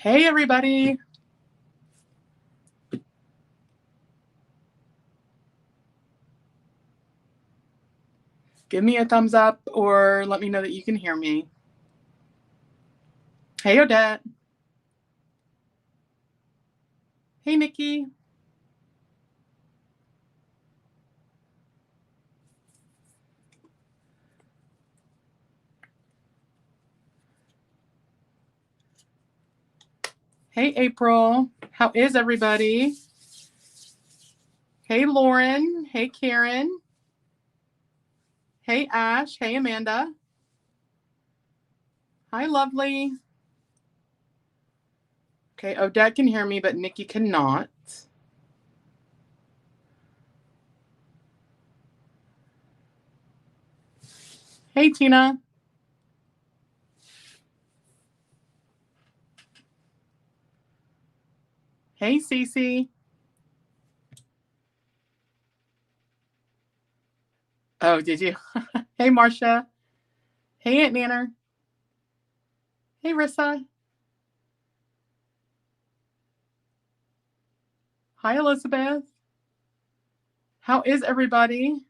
Hey, everybody. Give me a thumbs up or let me know that you can hear me. Hey, Odette. Hey, Nikki. Hey, April. How is everybody? Hey, Lauren. Hey, Karen. Hey, Ash. Hey, Amanda. Hi, lovely. Okay, Odette can hear me, but Nikki cannot. Hey, Tina. Hey, Cece. Oh, did you? Hey, Marcia. Hey, Aunt Nanner. Hey, Rissa. Hi, Elizabeth. How is everybody?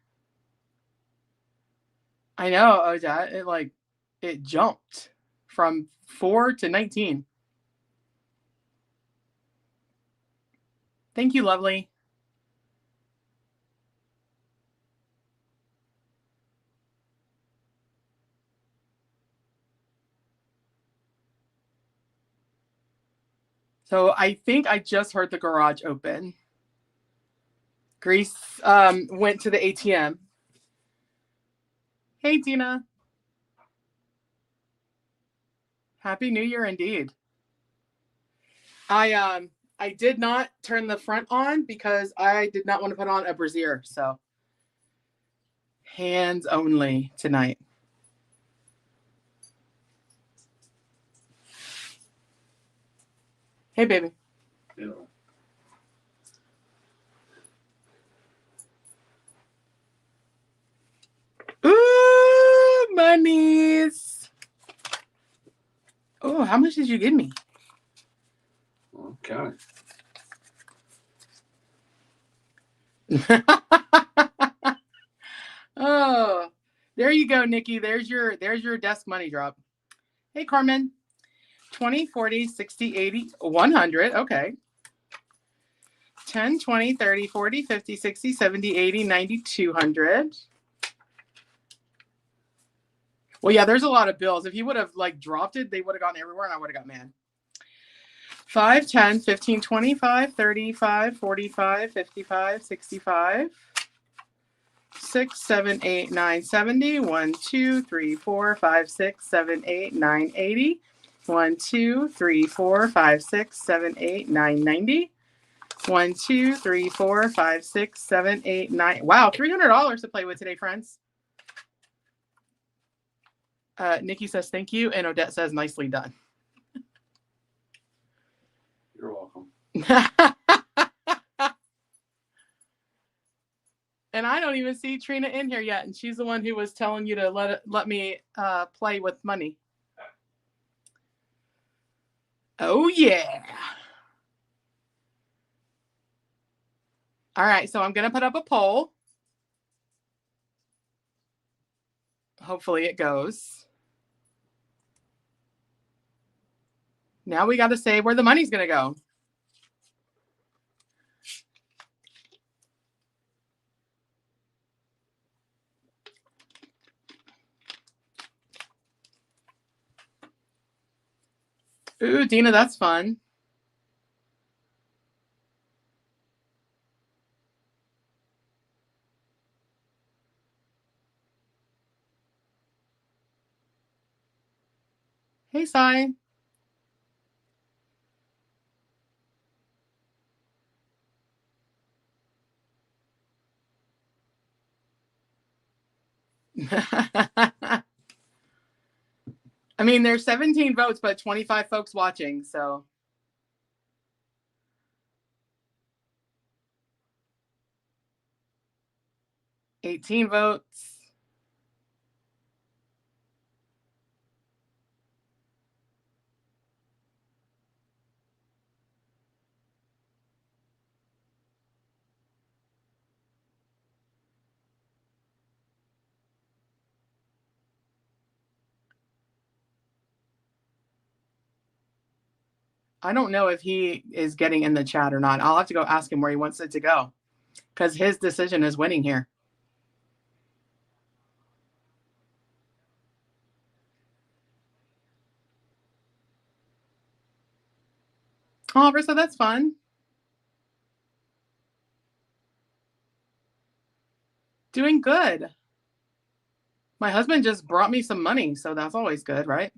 I know, Odette. It jumped from 4 to 19. Thank you, lovely. So I think I just heard the garage open. Grace went to the ATM. Hey, Tina. Happy New Year indeed. I did not turn the front on because I did not want to put on a brassiere. So hands only tonight. Hey, baby. Yeah. Ooh, monies. Oh, how much did you give me? Okay. Oh, there you go, Nikki. There's your desk money drop. Hey, Carmen. 20, 40, 60, 80, 100. Okay. 10, 20, 30, 40, 50, 60, 70, 80, 90, 200. Well, yeah, there's a lot of bills. If you would have dropped it, they would have gone everywhere and I would have got mad. 5, 10, 15, 25, 35, 45, 55, 65. 6, 7, 8, 9, 70. 1, 2, 3, 4, 5, 6, 7, 8, 9, 80. 1, 2, 3, 4, 5, 6, 7, 8, 9, 90. 1, 2, 3, 4, 5, 6, 7, 8, 9. Wow, $300 to play with today, friends. Nikki says thank you, and Odette says nicely done. You're welcome. And I don't even see Trina in here yet, and she's the one who was telling you to let me play with money. Oh yeah. All right, so I'm gonna put up a poll. Hopefully it goes. Now we got to say where the money's gonna go. Ooh, Dina, that's fun. Hey, Sai. I mean, there's 17 votes, but 25 folks watching, so. $18 votes. I don't know if he is getting in the chat or not. I'll have to go ask him where he wants it to go because his decision is winning here. Oh, Rissa, that's fun. Doing good. My husband just brought me some money, so that's always good, right?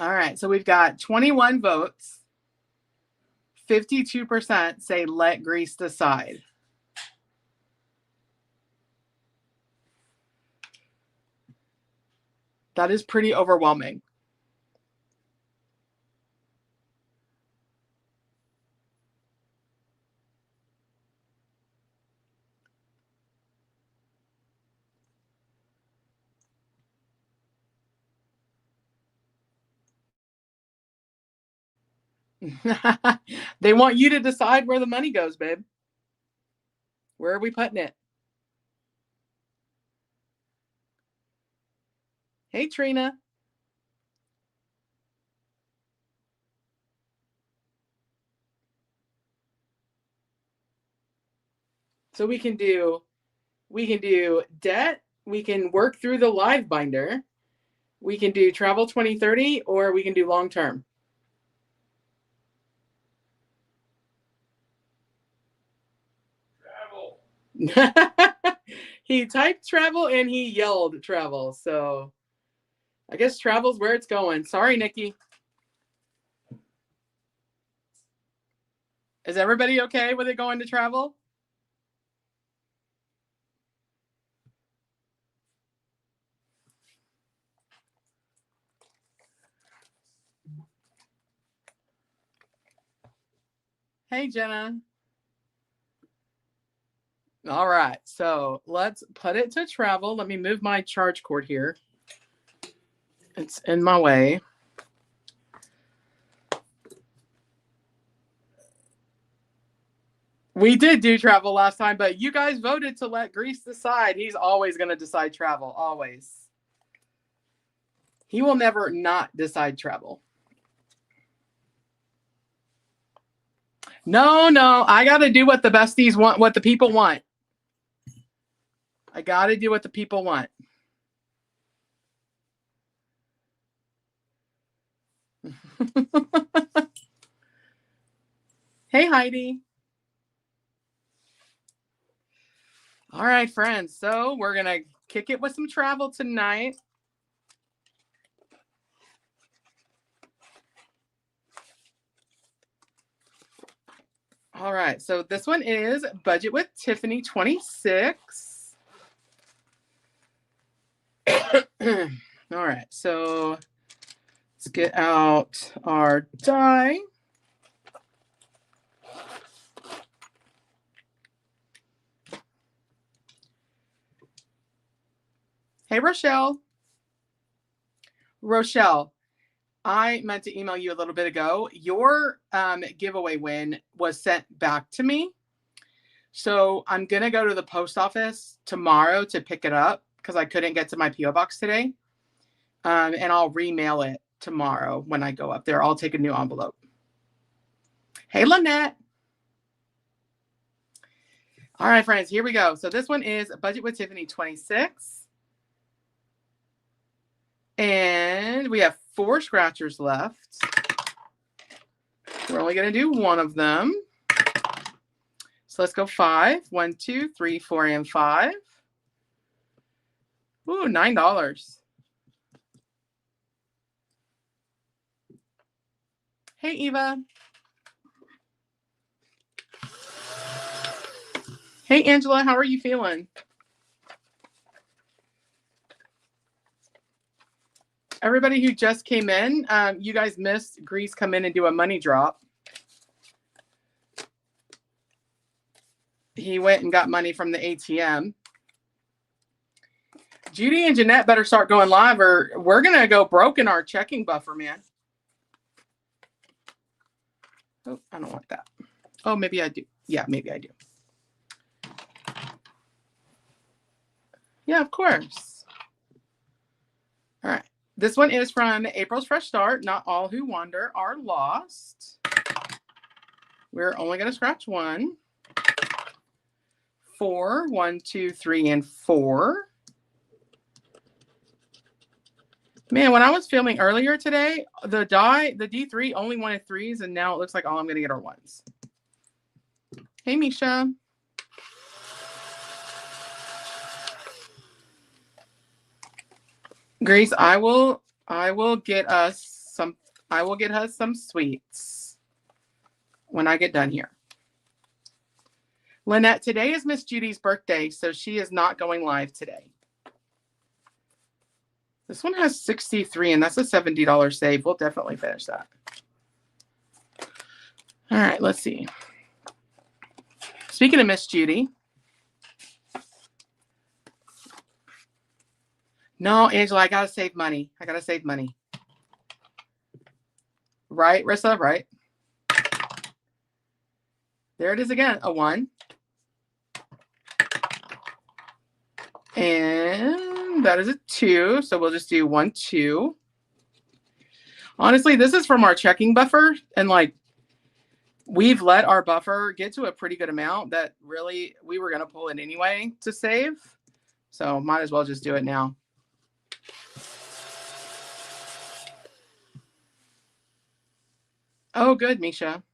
All right, so we've got 21 votes. 52% say let Greece decide. That is pretty overwhelming. They want you to decide where the money goes, babe. Where are we putting it? Hey, Trina. So we can do debt, we can work through the live binder, we can do travel 2030, or we can do long term. He typed travel and he yelled travel. So I guess travel's where it's going. Sorry, Nikki. Is everybody okay with it going to travel? Hey, Jenna. All right, so let's put it to travel. Let me move my charge cord here. It's in my way. We did do travel last time, but you guys voted to let Greece decide. He's always going to decide travel, always. He will never not decide travel. No, I got to do what the besties want, what the people want. I got to do what the people want. Hey, Heidi. All right, friends. So we're going to kick it with some travel tonight. All right. So this one is Budget with Tiffany 26. All right. So let's get out our die. Hey, Rochelle. Rochelle, I meant to email you a little bit ago. Your giveaway win was sent back to me. So I'm going to go to the post office tomorrow to pick it up because I couldn't get to my P.O. box today. And I'll remail it tomorrow when I go up there. I'll take a new envelope. Hey, Lynette. All right, friends, here we go. So this one is Budget with Tiffany 26. And we have 4 scratchers left. We're only going to do one of them. So let's go 5. 1, 2, 3, 4, and 5. Ooh, $9. Hey, Eva. Hey, Angela, how are you feeling? Everybody who just came in, you guys missed Grease come in and do a money drop. He went and got money from the ATM. Judy and Jeanette better start going live or we're going to go broke in our checking buffer, man. Oh, I don't want that. Oh, maybe I do. Yeah, maybe I do. Yeah, of course. All right. This one is from April's Fresh Start. Not all who wander are lost. We're only going to scratch one. 4, 1, 2, 3, and 4. Man, when I was filming earlier today, the D3 only wanted 3s, and now it looks like all I'm going to get are 1s. Hey, Misha. Grace, I will get us some sweets when I get done here. Lynette, today is Miss Judy's birthday, so she is not going live today. This one has 63, and that's a $70 save. We'll definitely finish that. All right, let's see. Speaking of Miss Judy. No, Angela, I got to save money. I got to save money. Right, Rissa? Right. There it is again, a 1. And that is a 2. So we'll just do 1, 2. Honestly, this is from our checking buffer. And like, we've let our buffer get to a pretty good amount that really we were going to pull it anyway to save. So might as well just do it now. Oh, good, Misha.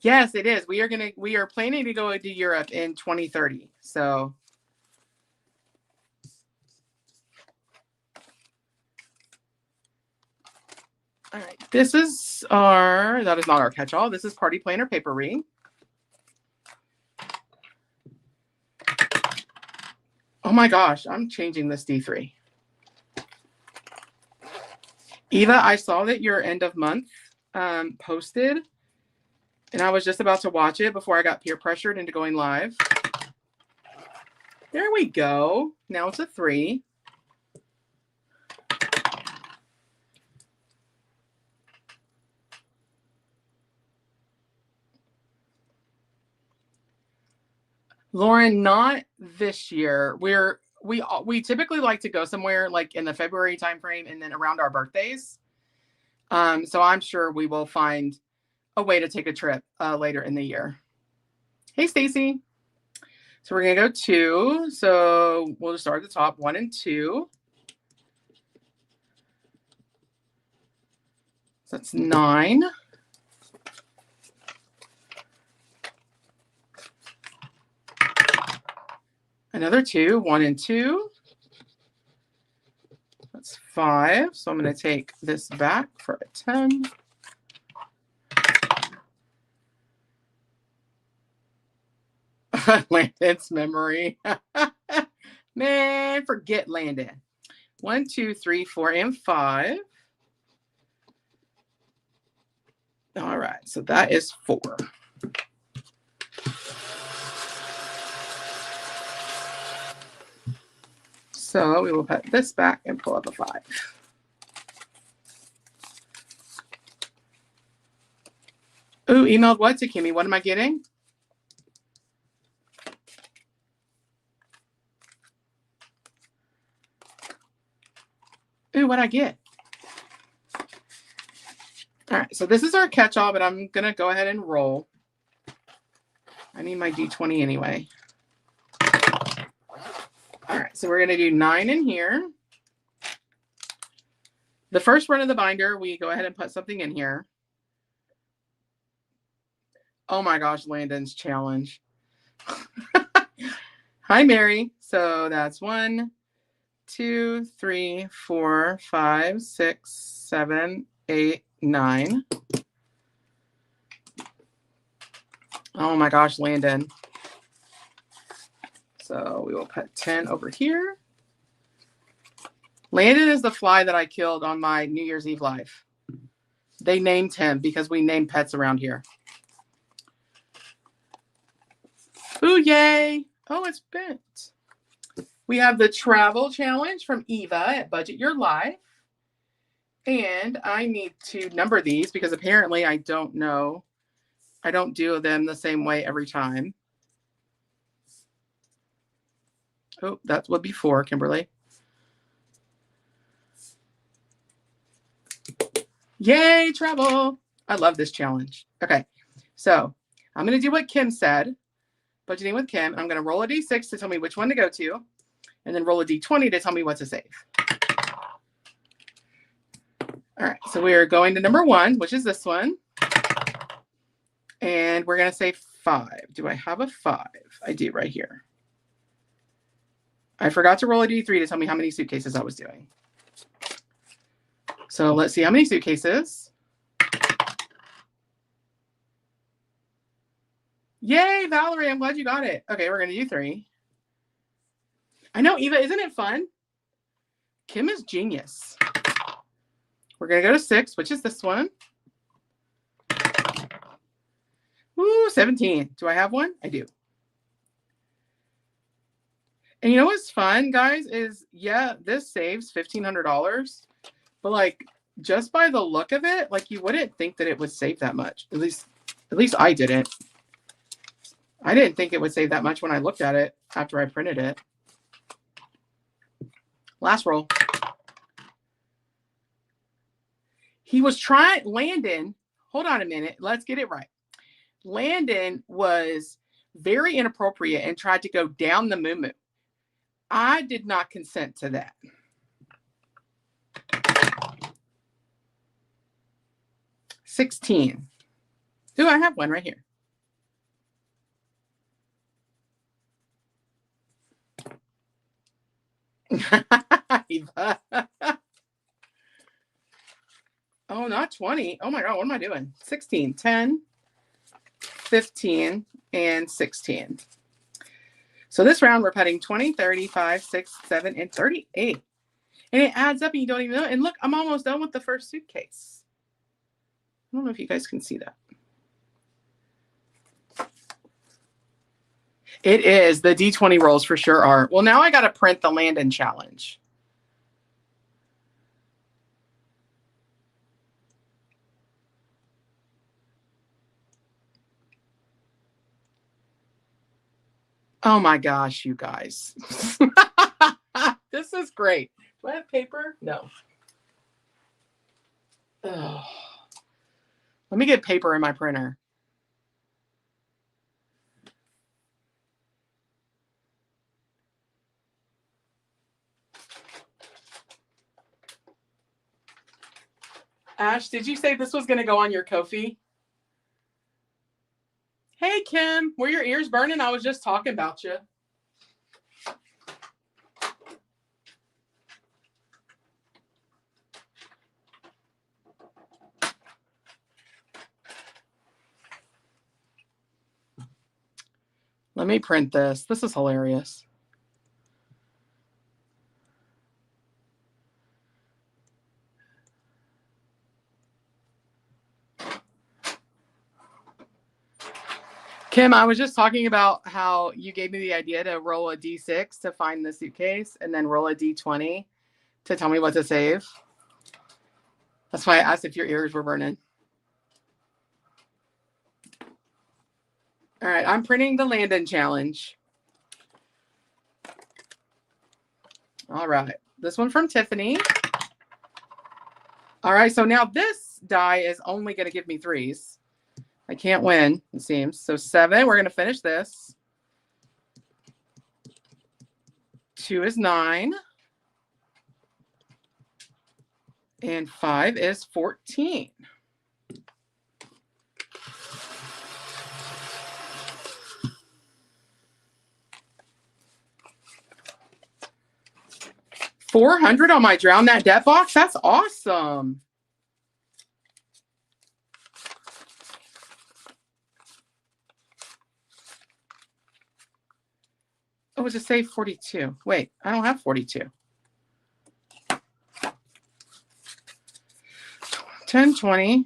Yes, it is. We are planning to go to Europe in 2030. So all right. That is not our catch-all. This is Party Planner Papery. Oh my gosh, I'm changing this D3. Eva, I saw that your end of month posted, and I was just about to watch it before I got peer pressured into going live. There we go. Now it's a 3. Lauren, not this year. We typically like to go somewhere like in the February timeframe and then around our birthdays. So I'm sure we will find a way to take a trip later in the year. Hey, Stacy. So we're going to go 2. So we'll just start at the top, 1 and 2. So that's 9. Another 2, 1 and 2. That's 5. So I'm going to take this back for a 10. Landon's memory. Man, forget Landon. 1, 2, 3, 4, and 5. All right, so that is 4. So we will put this back and pull up a 5. Ooh, emailed what to Kimmy? What am I getting? Ooh, what'd I get? All right, so this is our catch-all, but I'm going to go ahead and roll. I need my D20 anyway. All right, so we're going to do 9 in here. The first run of the binder, we go ahead and put something in here. Oh my gosh, Landon's challenge. Hi, Mary. So that's 1, 2, 3, 4, 5, 6, 7, 8, 9. Oh my gosh, Landon. So we will put 10 over here. Landon is the fly that I killed on my New Year's Eve live. They named him because we name pets around here. Ooh, yay. Oh, it's bent. We have the travel challenge from Eva at Budget Your Life. And I need to number these because apparently I don't know. I don't do them the same way every time. Oh, that would be 4, Kimberly. Yay, travel. I love this challenge. Okay, so I'm going to do what Kim said, budgeting with Kim. I'm going to roll a D6 to tell me which one to go to, and then roll a D20 to tell me what to save. All right, so we are going to number 1, which is this one. And we're going to say 5. Do I have a 5? I do right here. I forgot to roll a D3 to tell me how many suitcases I was doing. So let's see how many suitcases. Yay, Valerie, I'm glad you got it. Okay, we're going to do 3. I know, Eva, isn't it fun? Kim is genius. We're going to go to 6, which is this one. Ooh, 17. Do I have one? I do. And you know what's fun, guys, is, yeah, this saves $1,500. But, like, just by the look of it, like, you wouldn't think that it would save that much. At least I didn't. I didn't think it would save that much when I looked at it after I printed it. Last roll. He was trying, Landon, hold on a minute. Let's get it right. Landon was very inappropriate and tried to go down the moo-moo. I did not consent to that. $16. Do I have one right here? Oh, not 20. Oh my God, what am I doing? 16, 10, 15, and 16. So this round we're putting 20, 30, 5, 6, 7, and 38. And it adds up and you don't even know. And look, I'm almost done with the first suitcase. I don't know if you guys can see that. It is. The D20 rolls for sure are. Well, now I got to print the Landon challenge. Oh my gosh, you guys. This is great. Do I have paper? No. Oh. Let me get paper in my printer. Ash, did you say this was going to go on your Ko-fi? Hey, Kim, were your ears burning? I was just talking about you. Let me print this. This is hilarious. Kim, I was just talking about how you gave me the idea to roll a D6 to find the suitcase and then roll a D20 to tell me what to save. That's why I asked if your ears were burning. All right, I'm printing the Landon challenge. All right, this one from Tiffany. All right, so now this die is only going to give me 3s. I can't win, it seems. So 7, we're going to finish this. 2 is 9. And 5 is 14. $400 on my Drown That Debt box? That's awesome. Oh, just say 42. Wait, I don't have 42. 10, 20,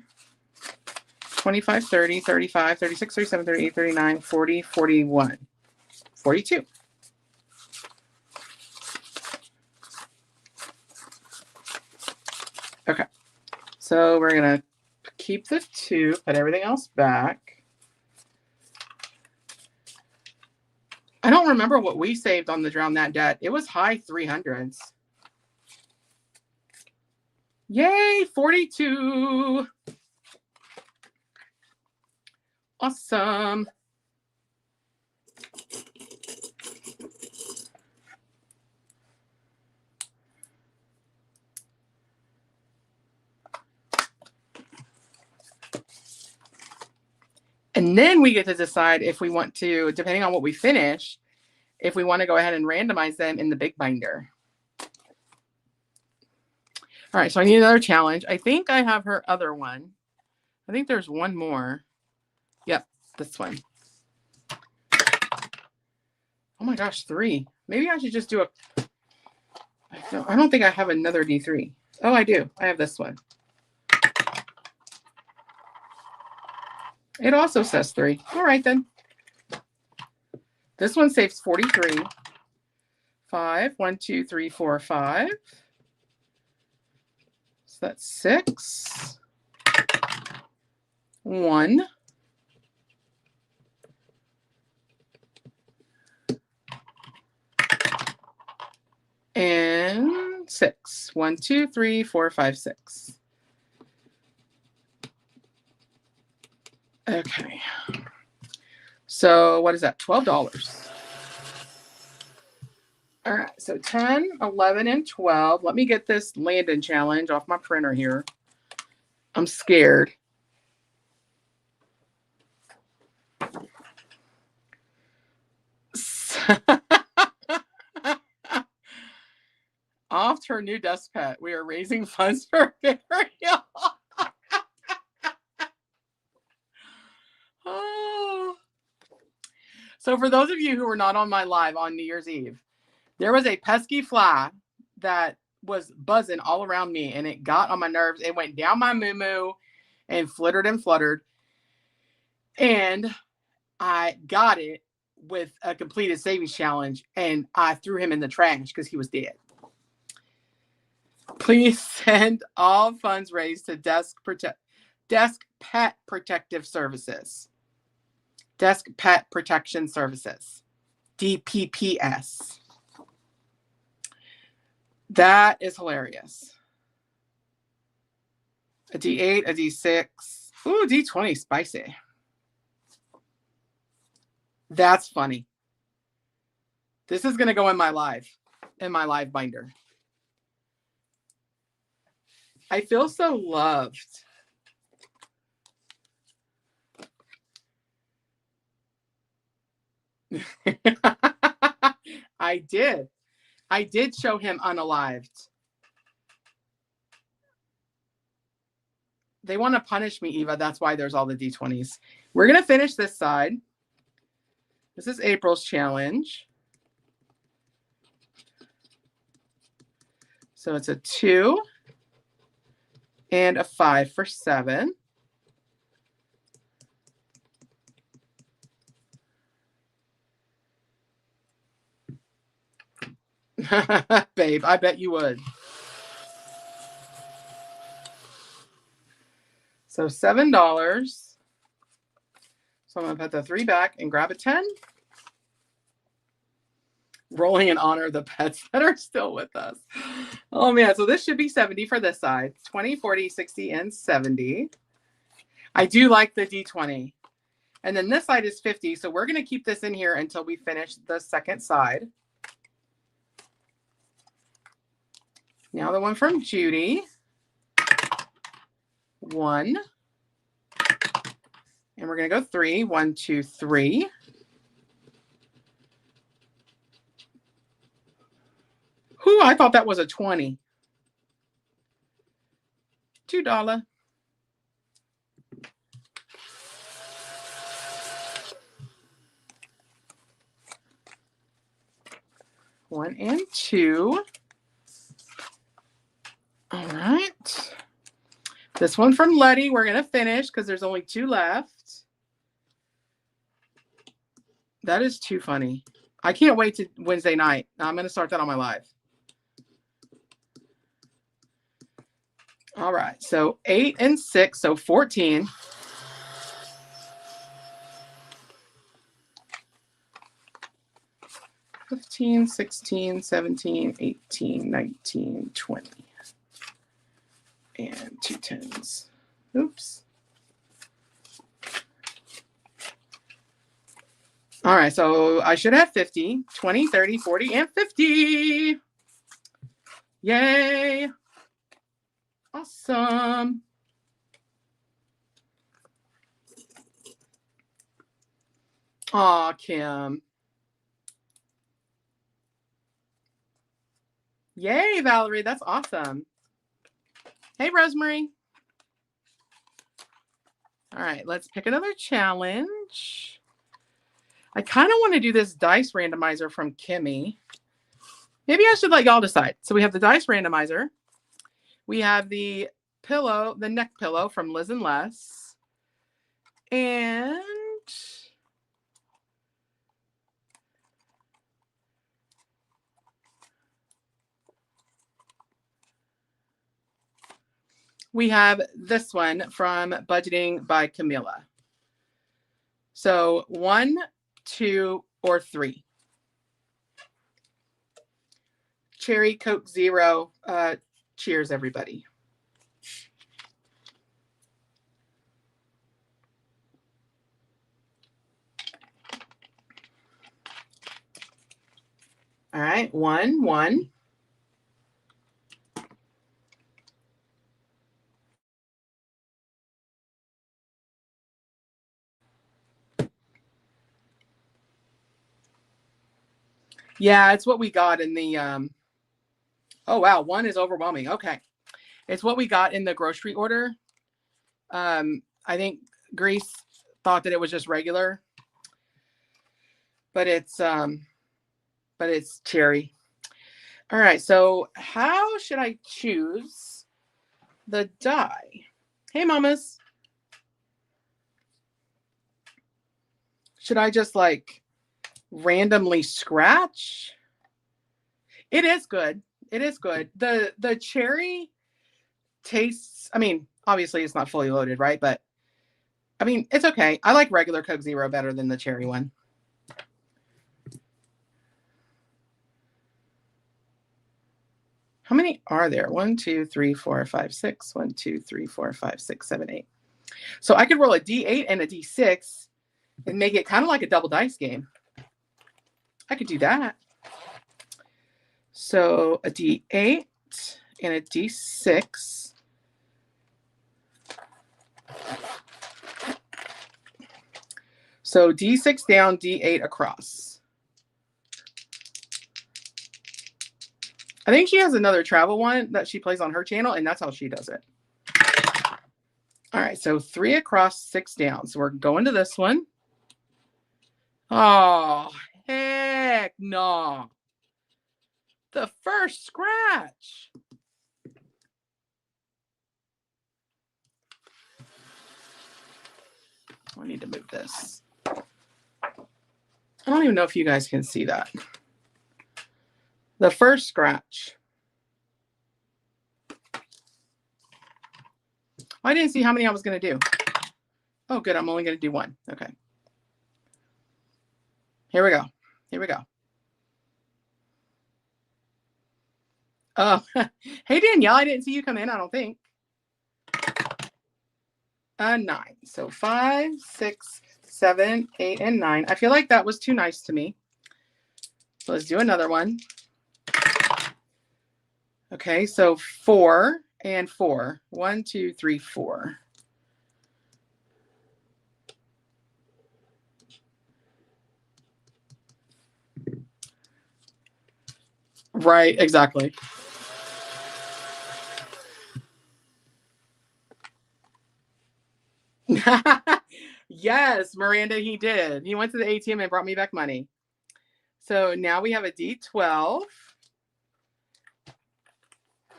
25, 30, 35, 36, 37, 38, 39, 40, 41, 42. Okay. So we're going to keep the 2, put everything else back. I don't remember what we saved on the Drown That Debt. It was high 300s. Yay, 42. Awesome. And then we get to decide if we want to, depending on what we finish, if we want to go ahead and randomize them in the big binder. All right, so I need another challenge. I think I have her other one. I think there's one more. Yep, this one. Oh my gosh, 3. Maybe I should just do a... I don't think I have another D3. Oh, I do. I have this one. It also says 3. All right, then. This one saves 43. 5. 1, 2, 3, 4, 5. So that's 6. 1. And 6. 1, 2, 3, 4, 5, 6. Okay. So what is that? $12. All right. So 10, 11, and 12. Let me get this Landon challenge off my printer here. I'm scared. Off to her new desk pet. We are raising funds for burial. Oh. So for those of you who were not on my live on New Year's Eve, there was a pesky fly that was buzzing all around me, and it got on my nerves. It went down my moo-moo and fluttered and fluttered. And I got it with a completed savings challenge, and I threw him in the trash because he was dead. Please send all funds raised to Desk Pet Protective Services. Desk Pet Protection Services. DPPS. That is hilarious. A D8, a D6. Ooh, D20, spicy. That's funny. This is going to go in my live binder. I feel so loved. I did show him unalived. They want to punish me, Eva. That's why there's all the D20s. We're going to finish this side. This is April's challenge. So it's a 2 and a 5 for 7. Babe, I bet you would. So $7. So I'm going to put the 3 back and grab a 10. Rolling in honor of the pets that are still with us. Oh, man. So this should be 70 for this side. 20, 40, 60, and 70. I do like the D20. And then this side is 50. So we're going to keep this in here until we finish the second side. Now the one from Judy. 1. And we're going to go 3. 1, 2, 3. Whew, I thought that was a 20. $2. One and 2. All right. This one from Letty, we're going to finish because there's only 2 left. That is too funny. I can't wait to Wednesday night. I'm going to start that on my live. All right. So 8 and 6. So 14. 15, 16, 17, 18, 19, 20. And 2 10s. Oops. All right, so I should have 50, 20, 30, 40, and 50. Yay. Awesome. Aw, Kim. Yay, Valerie. That's awesome. Hey, Rosemary. All right, let's pick another challenge. I kind of want to do this dice randomizer from Kimmy. Maybe I should let y'all decide. So we have the dice randomizer. We have the pillow, the neck pillow from Liz and Les. And we have this one from Budgeting by Camilla. So 1, 2, or 3. Cherry Coke Zero. Cheers, everybody. All right, 1, 1. Yeah, it's what we got in the, oh, wow, 1 is overwhelming. Okay. It's what we got in the grocery order. I think Grace thought that it was just regular, but it's cherry. All right, so how should I choose the die? Hey, mamas. Should I just like randomly scratch? It is good. It is good. The cherry tastes, I mean, obviously it's not fully loaded, right? But I mean, it's okay. I like regular Coke Zero better than the cherry one. How many are there? 1, 2, 3, 4, 5, 6. 1, 2, 3, 4, 5, 6, 7, 8. So I could roll a D8 and a D6 and make it kind of like a double dice game. I could do that. So a D8 and a D6. So D6 down, D8 across. I think she has another travel one that she plays on her channel, and that's how she does it. All right, so 3 across, 6 down. So we're going to this one. Oh, heck no. The first scratch. I need to move this. I don't even know if you guys can see that. The first scratch. I didn't see how many I was going to do. Oh, good. I'm only going to do 1. Okay. Here we go. Here we go. Oh, hey, Danielle. I didn't see you come in, I don't think. 9. So 5, 6, 7, 8, and 9. I feel like that was too nice to me. So let's do another one. Okay, so 4 and 4. 1, 2, 3, 4. Right, exactly. Yes, Miranda, he did. He went to the ATM and brought me back money. So now we have a D12.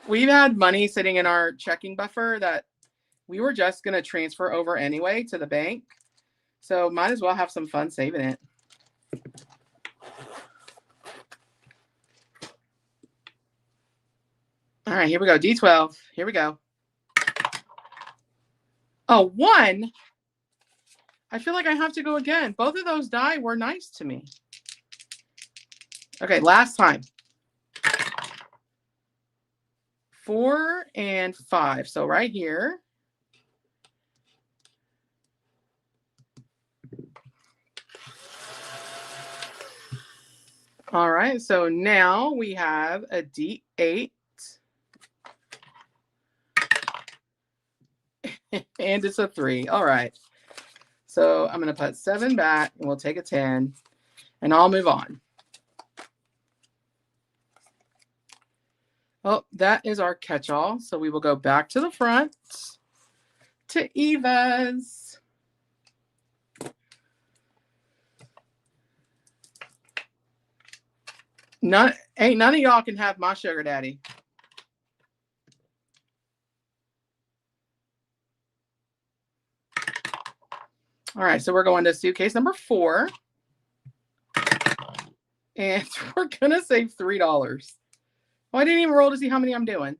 We've had money sitting in our checking buffer that we were just going to transfer over anyway to the bank. So might as well have some fun saving it. All right, here we go. D12. Here we go. Oh, 1. I feel like I have to go again. Both of those die were nice to me. Okay, last time. 4 and 5. So right here. All right, so now we have a D8. And it's a 3. All right. So I'm going to put 7 back, and we'll take a 10, and I'll move on. Oh, that is our catch-all. So we will go back to the front to Eva's. None of y'all can have my sugar daddy. All right, so we're going to suitcase number 4. And we're going to save $3. Oh, I didn't even roll to see how many I'm doing.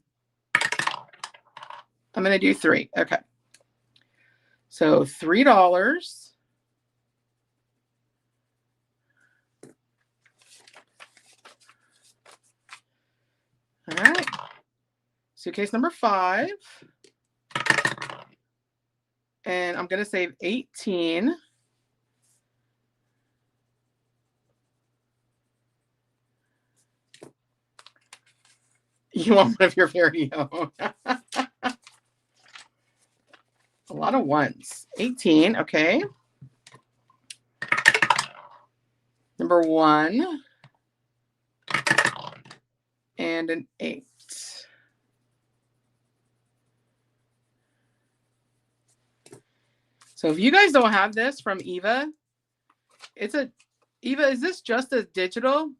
I'm going to do 3. Okay. So $3. All right. Suitcase number 5. And I'm going to save 18. You want one of your very own. A lot of 1s. 18. Okay. Number 1. And an 8. So if you guys don't have this from Eva, Eva, is this just a digital?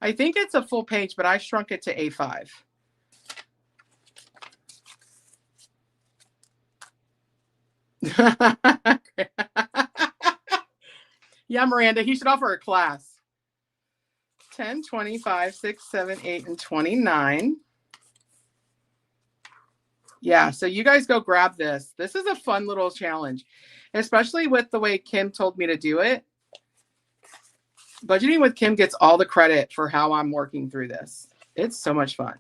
I think it's a full page, but I shrunk it to A5. Yeah, Miranda, he should offer a class. 10, 25, 6, 7, 8, and 29. Yeah, so you guys go grab this. This is a fun little challenge, especially with the way Kim told me to do it. Budgeting with Kim gets all the credit for how I'm working through this. It's so much fun.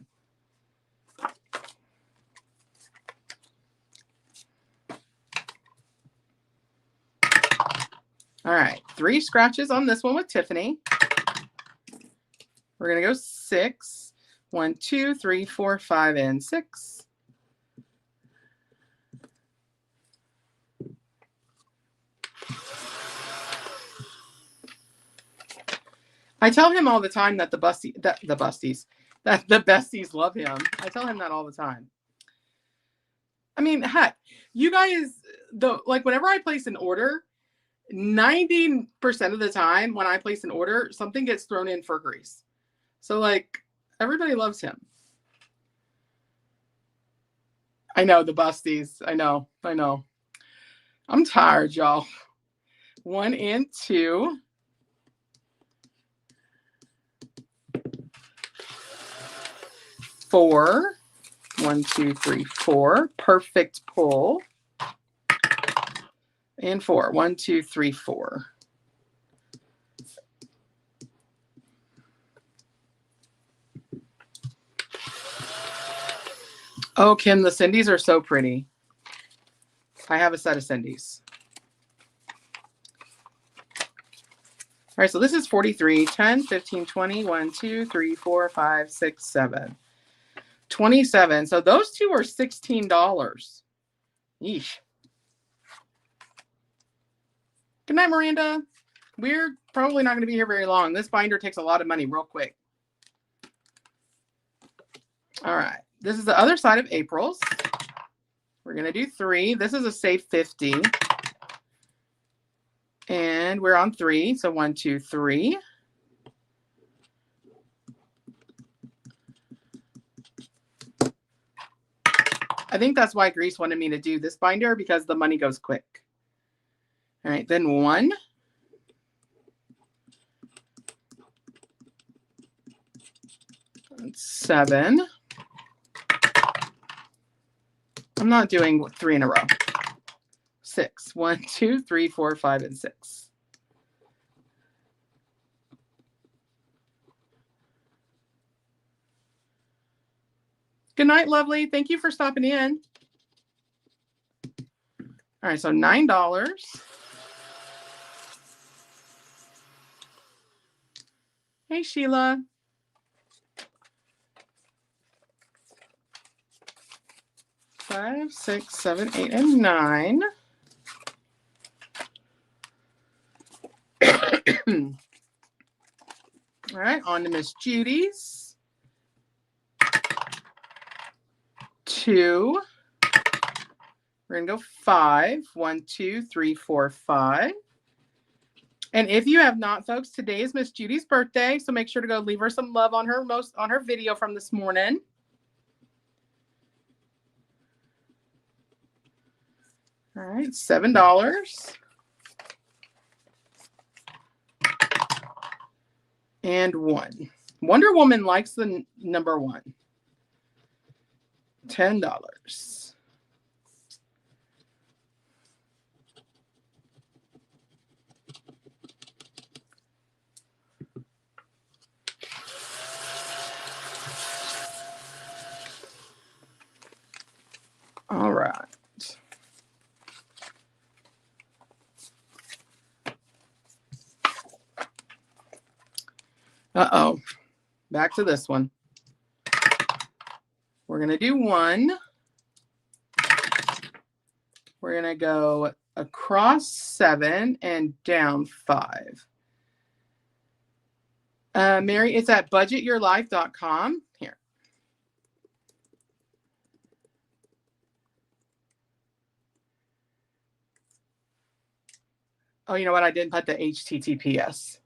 All right, 3 scratches on this one with Tiffany. We're going to go 6. 1, 2, 3, 4, 5, and 6. I tell him all the time that the besties love him. I tell him that all the time. I mean, heck, you guys, like whenever I place an order, 90% of the time when I place an order, something gets thrown in for Grease. So like everybody loves him. I know, the besties. I know. I'm tired, y'all. 1 and 2. 4. 1, 2, 3, 4. Perfect pull. And 4. 1, 2, 3, 4. Oh, Kim, the Cindy's are so pretty. I have a set of Cindy's. All right, so this is 43, 10, 15, 20, 1, 2, 3, 4, 5, 6, 7. 27. So those two are $16. Yeesh. Good night, Miranda. We're probably not going to be here very long. This binder takes a lot of money real quick. All right. This is the other side of April's. We're going to do 3. This is a safe 50. And we're on 3. So 1, 2, 3. I think that's why Grease wanted me to do this binder, because the money goes quick. All right, then 1. And 7. I'm not doing 3 in a row. 6. 1, 2, 3, 4, 5, and 6. Good night, lovely. Thank you for stopping in. All right, so $9. Hey, Sheila. Five, 6, 7, 8, and 9. All right, on to Miss Judy's. 2. We're going to go 5. 1, 2, 3, 4, 5. And if you have not, folks, today is Miss Judy's birthday, so make sure to go leave her some love on her video from this morning. All right, $7. And 1. Wonder Woman likes the number 1. $10. All right. Uh-oh. Back to this one. We're going to do 1. We're going to go across 7 and down 5. Mary, it's at budgetyourlife.com. Here. Oh, you know what? I didn't put the HTTPS.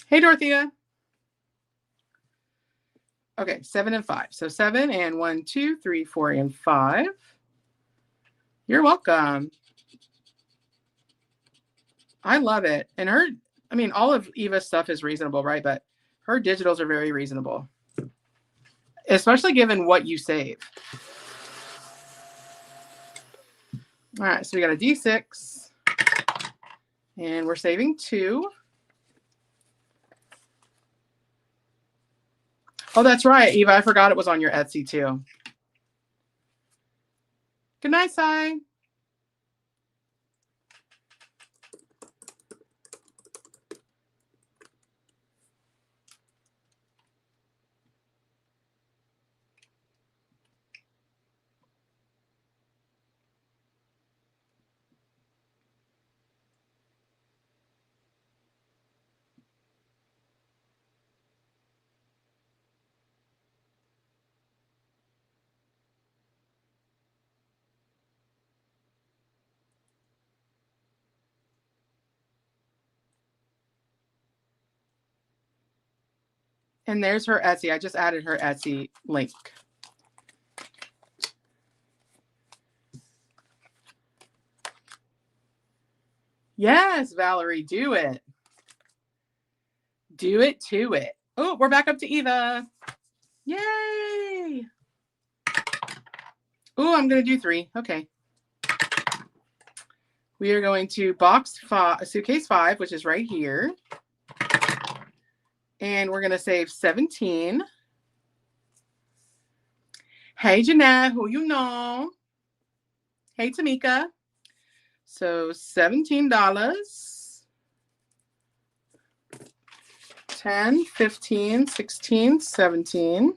Hey, Dorothea. Okay, 7 and 5. So 7 and 1, 2, 3, 4, and 5. You're welcome. I love it. And her, I mean, all of Eva's stuff is reasonable, right? But her digitals are very reasonable, especially given what you save. All right, so we got a D6. And we're saving 2. Oh, that's right, Eva. I forgot it was on your Etsy, too. Good night, Sai. And there's her Etsy. I just added her Etsy link. Yes, Valerie, do it. Do it to it. Oh, we're back up to Eva. Yay. Oh, I'm going to do 3. Okay. We are going to box 5, suitcase 5, which is right here. And we're going to save 17. Hey, Jeanette, who you know? Hey, Tamika. So $17. 10, 15, 16, 17.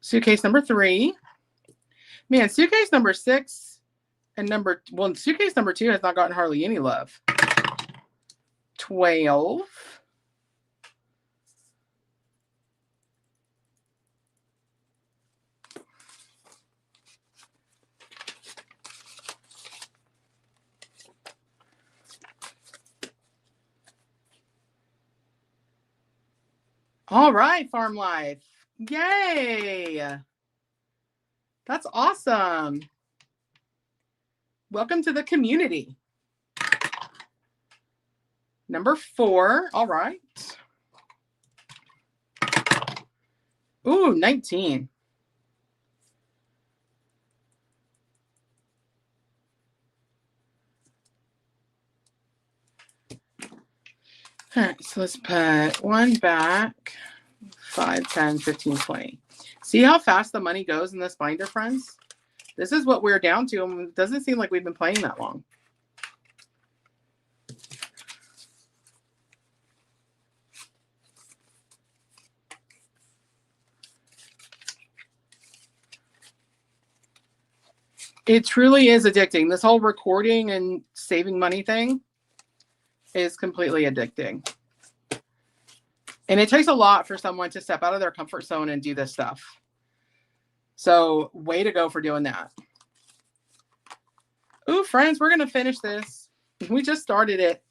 Suitcase number 3. Man, suitcase number 6 and suitcase number 2 has not gotten hardly any love. 12. All right, Farm Life. Yay. That's awesome. Welcome to the community. Number 4. All right. Ooh, 19. All right, so let's put 1 back. 5, 10, 15, 20. See how fast the money goes in this binder, friends? This is what we're down to. It doesn't seem like we've been playing that long. It truly is addicting. This whole recording and saving money thing is completely addicting. And it takes a lot for someone to step out of their comfort zone and do this stuff. So way to go for doing that. Ooh, friends, we're going to finish this. We just started it.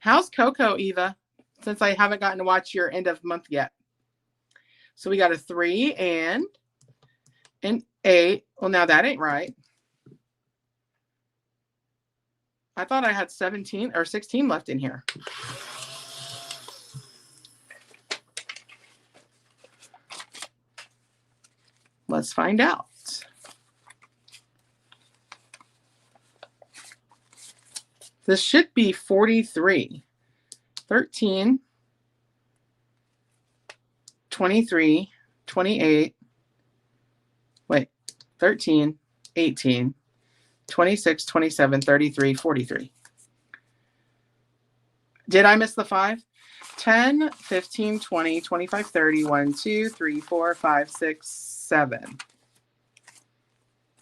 How's Coco, Eva? Since I haven't gotten to watch your end of month yet. So we got a 3 and an 8. Well, now that ain't right. I thought I had 17 or 16 left in here. Let's find out. This should be 43. 13, 23, 28. Wait, 13, 18, 26, 27, 33, 43. Did I miss the 5? 10, 15, 20, 25, 30, 1, 2, 3, 4, 5, 6, 7.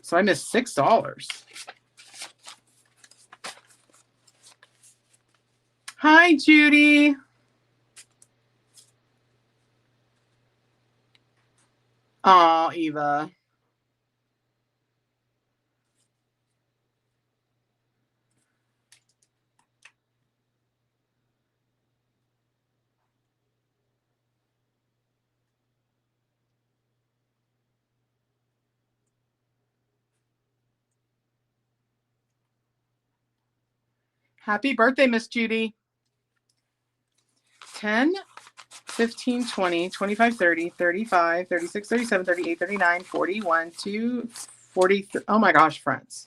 So I missed $6. Hi, Judy. Aw, Eva. Happy birthday, Miss Judy. 10, 15, 20, 25, 30, 35, 36, 37, 38, 39, 41, 2, 43. Oh my gosh, friends.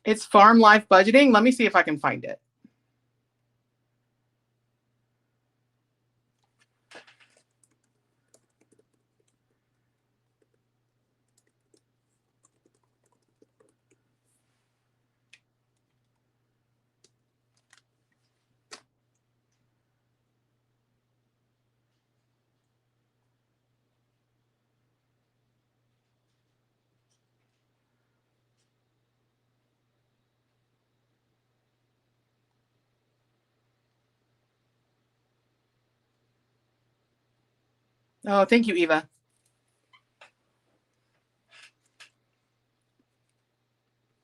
It's Farm Life Budgeting. Let me see if I can find it. Oh, thank you, Eva.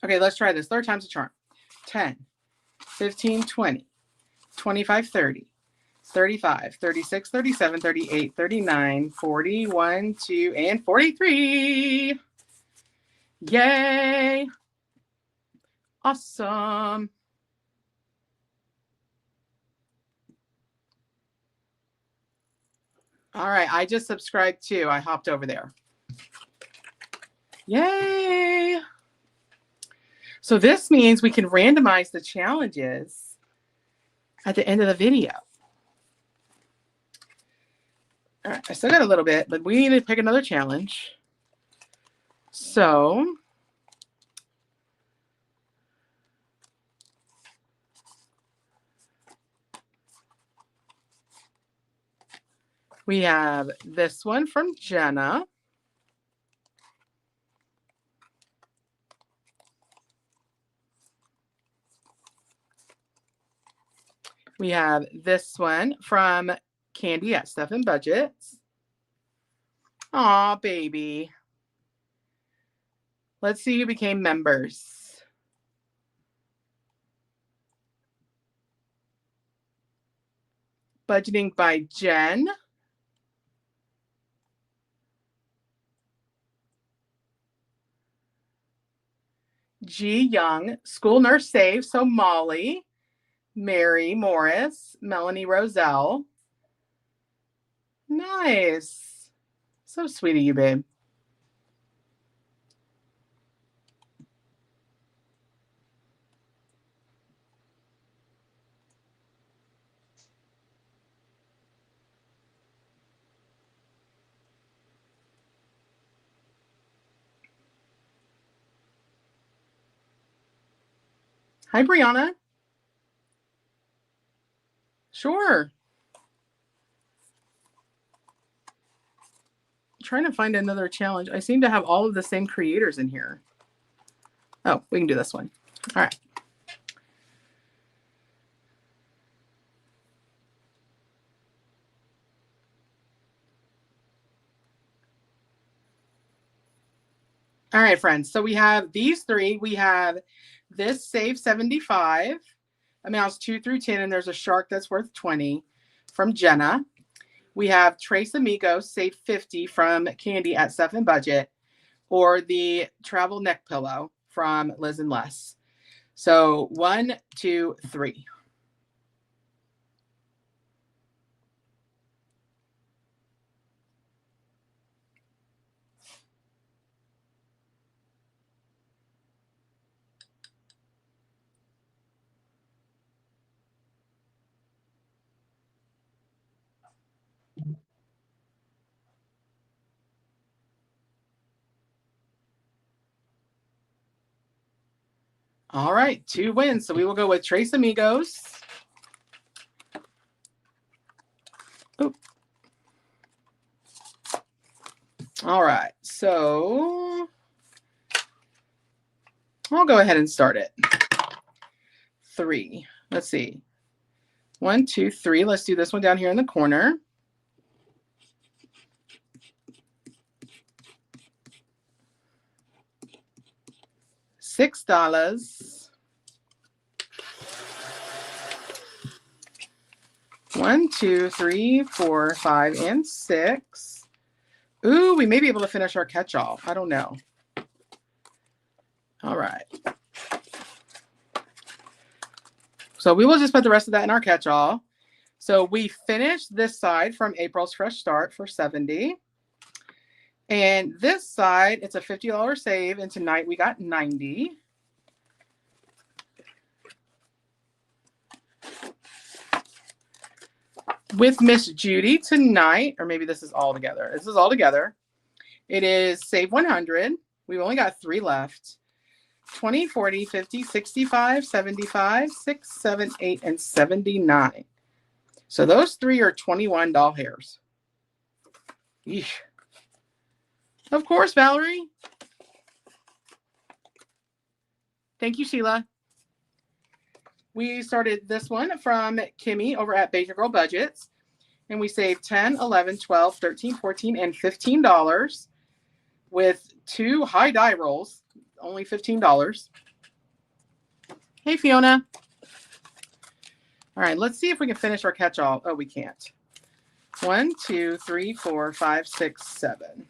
Okay, let's try this. Third time's a charm. 10, 15, 20, 25, 30, 35, 36, 37, 38, 39, 41, 2, and 43. Yay. Awesome. All right, I just subscribed too. I hopped over there. Yay. So this means we can randomize the challenges at the end of the video. All right, I still got a little bit, but we need to pick another challenge. So we have this one from Jenna. We have this one from Candy at Stuff and Budgets. Aw, baby. Let's see who became members. Budgeting by Jen. G Young, School Nurse Save. So Molly, Mary Morris, Melanie Roselle. Nice. So sweet of you, babe. Hi, Brianna. Sure. I'm trying to find another challenge. I seem to have all of the same creators in here. Oh, we can do this one. All right. All right, friends. So we have these three. We have this save 75, amounts 2 through 10, and there's a shark that's worth 20 from Jenna. We have Trace Amigos, save 50 from Candy at Stuff and Budget, or the travel neck pillow from Liz and Les. So 1, 2, 3. All right, 2 wins. So we will go with Trace Amigos. Oop. All right, so I'll go ahead and start it. 3. Let's see. 1, 2, 3. Let's do this one down here in the corner. $6. 1, 2, 3, 4, 5, and 6. Ooh, we may be able to finish our catch-all. I don't know. All right. So we will just put the rest of that in our catch-all. So we finished this side from April's Fresh Start for 70. And this side, it's a $50 save. And tonight we got 90. With Miss Judy tonight, or maybe this is all together. This is all together. It is save 100. We've only got 3 left. 20, 40, 50, 65, 75, 6, 7, 8, and 79. So those 3 are 21 doll hairs. Yeesh. Of course, Valerie. Thank you, Sheila. We started this one from Kimmy over at Baker Girl Budgets. And we saved 10, 11, 12, 13, 14, and $15 with 2 high die rolls. Only $15. Hey, Fiona. All right, let's see if we can finish our catch-all. Oh, we can't. 1, 2, 3, 4, 5, 6, 7.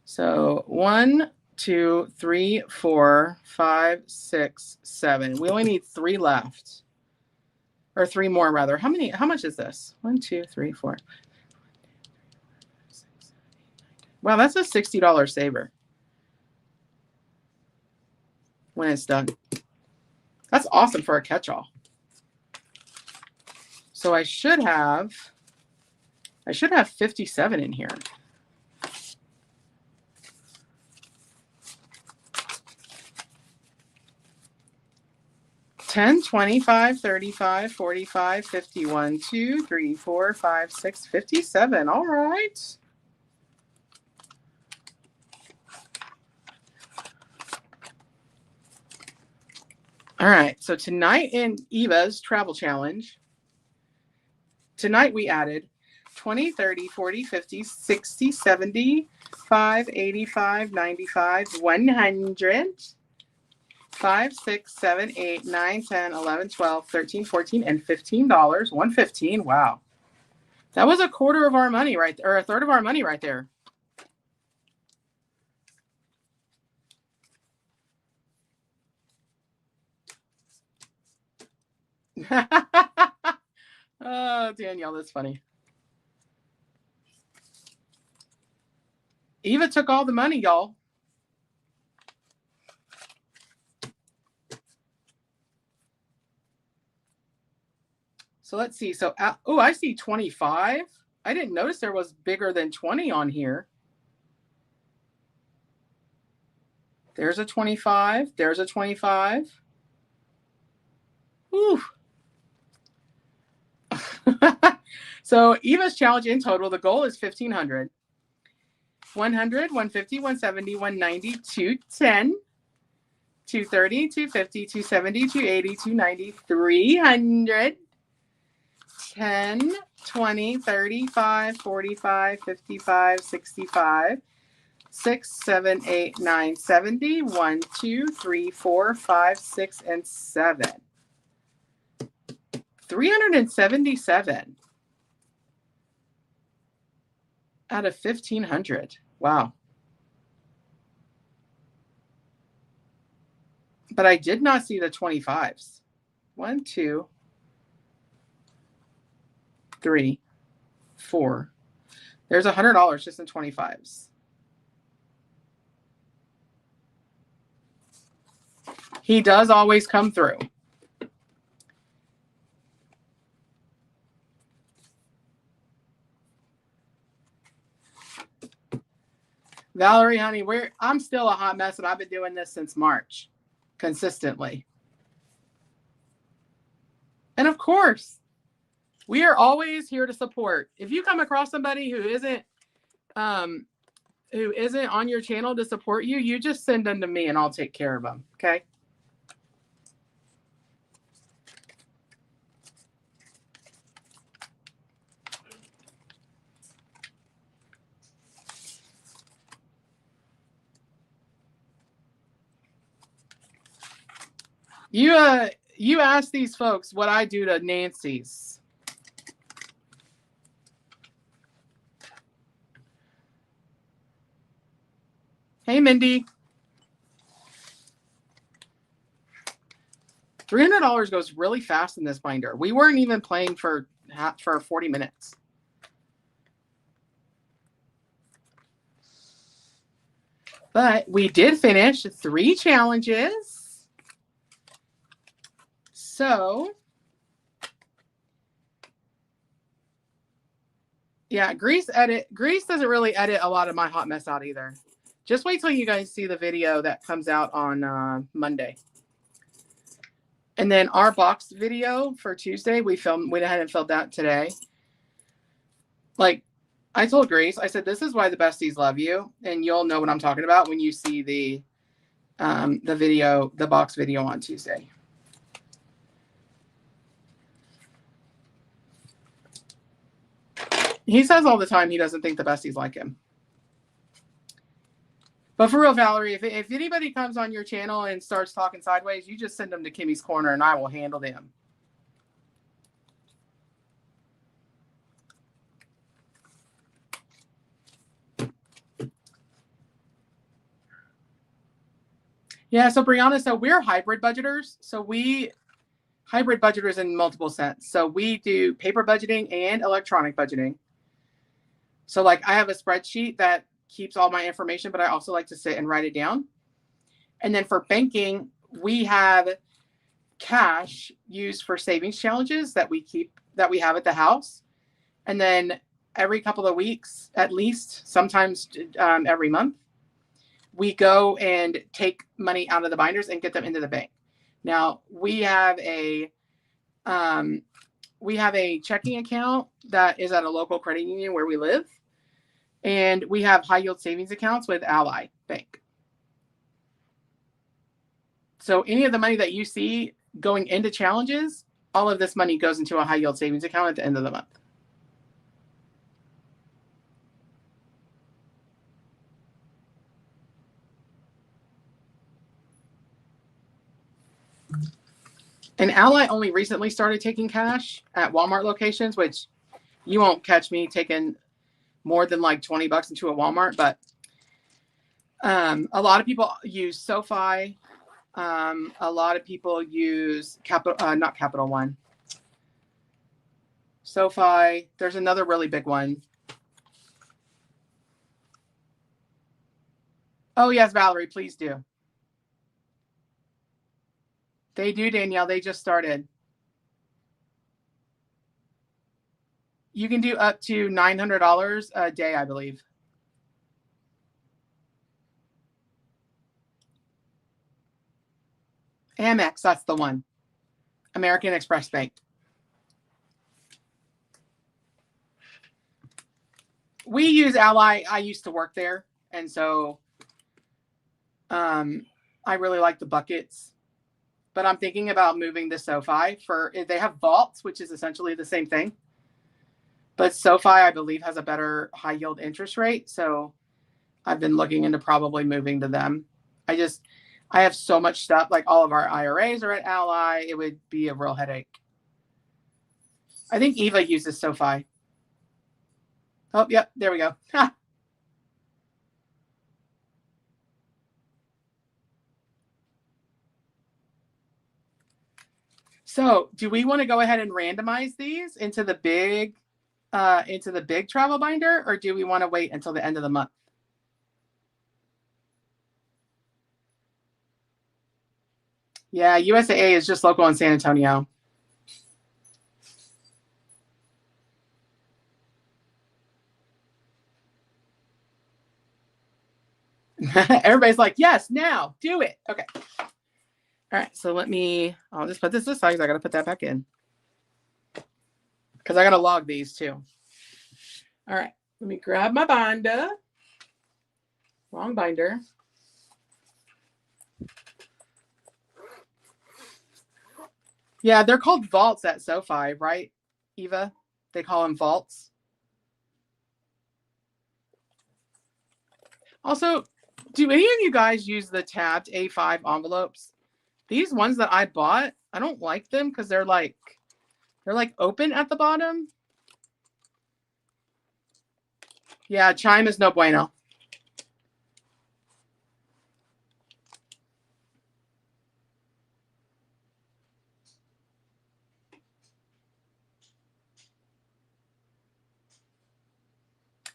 So 1, 2, 3, 4, 5, 6, 7. We only need 3 left. Or 3 more, rather. How much is this? 1, 2, 3, 4. Wow, that's a $60 saver when it's done. That's awesome for a catch-all. So I should have 57 in here. $10, $25, $35, $45, $51, $2, $3, $4, $5, $6, $57. All right. All right, so tonight in Eva's travel challenge, tonight we added 20, 30, 40, 50, 60, 75, 85, 95, 100, 5, 6, 7, 8, 9, 10, 11, 12, 13, 14, and $15. 115. Wow. That was a quarter of our money right there, or a third of our money right there. Oh, Danielle, that's funny. Eva took all the money, y'all. So let's see. So, oh, I see 25. I didn't notice there was bigger than 20 on here. There's a 25. There's a 25. Whew. So Eva's challenge in total, the goal is 1,500. 100, 150, 170, 190, 210, 230, 250, 270, 280, 290, 300, 10, 20, 35, 45, 55, 65, 6, 7, 8, 9, 70, 1, 2, 3, 4, 5, 6, and 7. 377 out of 1,500. Wow. But I did not see the 25s. 1, 2, 3, 4. There's $100 just in 25s. He does always come through. Valerie, honey, I'm still a hot mess, and I've been doing this since March, consistently. And of course, we are always here to support. If you come across somebody who isn't on your channel to support you, you just send them to me, and I'll take care of them. Okay. You ask these folks what I do to Nancy's. Hey, Mindy. $300 goes really fast in this binder. We weren't even playing for 40 minutes. But we did finish 3 challenges. So, yeah, Grease doesn't really edit a lot of my hot mess out either. Just wait till you guys see the video that comes out on Monday. And then our box video for Tuesday, we went ahead and filmed that today. Like I told Grace, I said, this is why the besties love you. And you'll know what I'm talking about when you see the video, the box video on Tuesday. He says all the time he doesn't think the besties like him. But for real, Valerie, if anybody comes on your channel and starts talking sideways, you just send them to Kimmy's Corner and I will handle them. Yeah, so Brianna, so we're hybrid budgeters. So hybrid budgeters in multiple sense. So we do paper budgeting and electronic budgeting. So like I have a spreadsheet that keeps all my information, but I also like to sit and write it down. And then for banking, we have cash used for savings challenges that we have at the house. And then every couple of weeks, at least, sometimes every month, we go and take money out of the binders and get them into the bank. Now we have a checking account that is at a local credit union where we live. And we have high yield savings accounts with Ally Bank. So any of the money that you see going into challenges, all of this money goes into a high yield savings account at the end of the month. And Ally only recently started taking cash at Walmart locations, which you won't catch me taking more than like $20 into a Walmart. But a lot of people use SoFi. A lot of people use not Capital One. SoFi. There's another really big one. Oh, yes, Valerie, please do. They do, Danielle. They just started. You can do up to $900 a day, I believe. Amex, that's the one. American Express Bank. We use Ally. I used to work there, and so I really like the buckets. But I'm thinking about moving to SoFi. They have vaults, which is essentially the same thing. But SoFi, I believe, has a better high yield interest rate. So I've been looking into probably moving to them. I have so much stuff. Like all of our IRAs are at Ally. It would be a real headache. I think Eva uses SoFi. Oh, yep. There we go. So do we want to go ahead and randomize these into the big travel binder, or do we want to wait until the end of the month? Yeah, USAA is just local in San Antonio. Everybody's like, yes, now, do it. Okay. All right, so I'll just put this aside because I got to put that back in. Because I got to log these too. All right, let me grab my binder. Wrong binder. Yeah, they're called vaults at SoFi, right, Eva? They call them vaults. Also, do any of you guys use the tabbed A5 envelopes? These ones that I bought, I don't like them because they're like open at the bottom. Yeah, Chime is no bueno.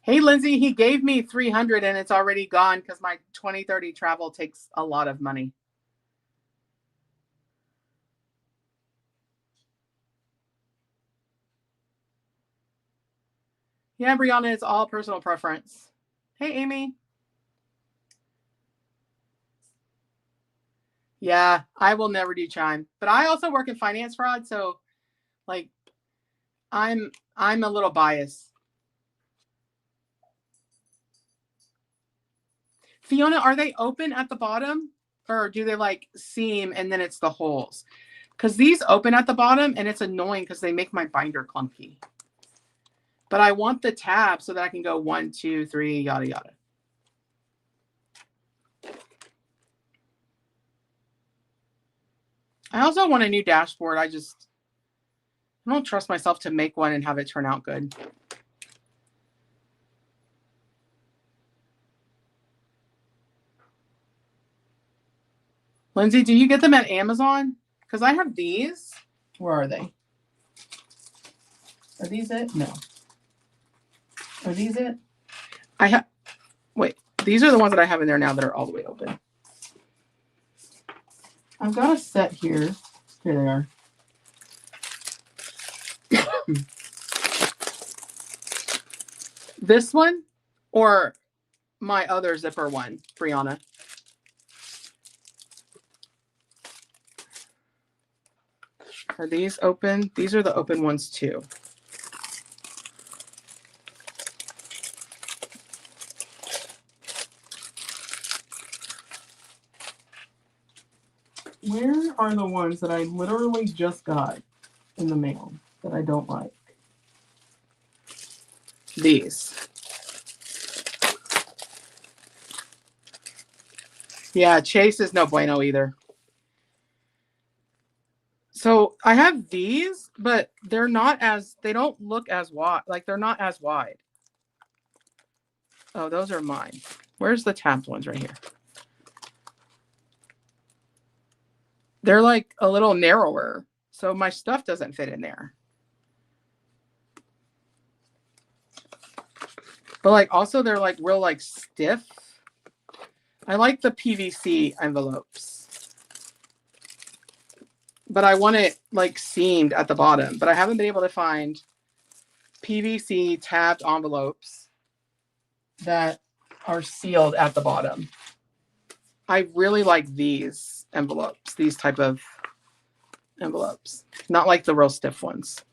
Hey, Lindsay, he gave me 300 and it's already gone because my 2030 travel takes a lot of money. Yeah, Brianna, it's all personal preference. Hey, Amy. Yeah, I will never do Chime. But I also work in finance fraud, so like I'm a little biased. Fiona, are they open at the bottom or do they like seam and then it's the holes? Because these open at the bottom and it's annoying because they make my binder clunky. But I want the tab so that I can go 1, 2, 3, yada, yada. I also want a new dashboard. I don't trust myself to make one and have it turn out good. Lindsay, do you get them at Amazon? Because I have these. Where are they? Are these it? No. Are these it? Wait, these are the ones that I have in there now that are all the way open. I've got a set here. Here they are. This one or my other zipper one, Brianna? Are these open? These are the open ones too. Where are the ones that I literally just got in the mail that I don't like? These. Yeah, Chase is no bueno either. So I have these, but they don't look as wide. Like they're not as wide. Oh, those are mine. Where's the tapped ones right here? They're like a little narrower, so my stuff doesn't fit in there. But like also they're like real like stiff. I like the PVC envelopes. But I want it like seamed at the bottom. But I haven't been able to find PVC tabbed envelopes that are sealed at the bottom. I really like these envelopes, these type of envelopes, not like the real stiff ones.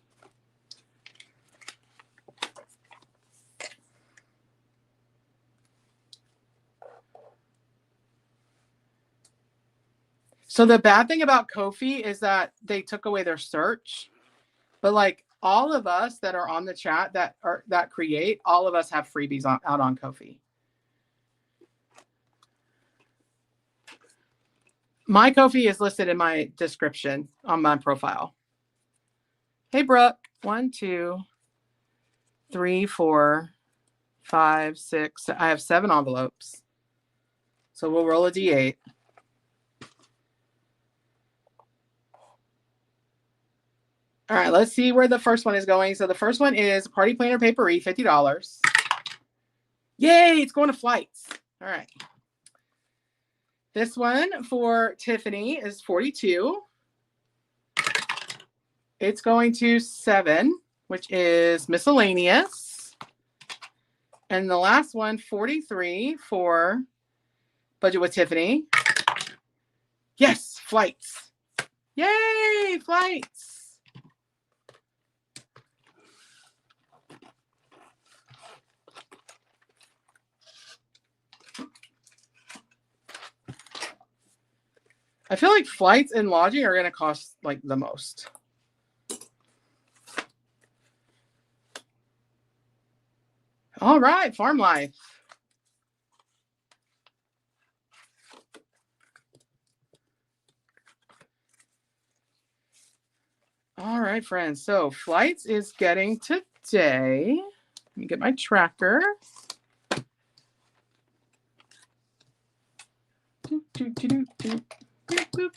So the bad thing about Ko-fi is that they took away their search, but like all of us that are on the chat that create, all of us have freebies out on Ko-fi. My Ko-fi is listed in my description on my profile. Hey, Brooke. 1, 2, 3, 4, 5, 6. I have 7 envelopes. So we'll roll a D8. All right, let's see where the first one is going. So the first one is Party Planner Papery, $50. Yay, it's going to flights. All right. This one for Tiffany is 42. It's going to 7, which is miscellaneous. And the last one, 43 for Budget with Tiffany. Yes, flights. Yay, flights. I feel like flights and lodging are going to cost like the most. All right, farm life. All right, friends. So flights is getting today. Let me get my tracker. Boop, boop, boop, boop, boop, boop.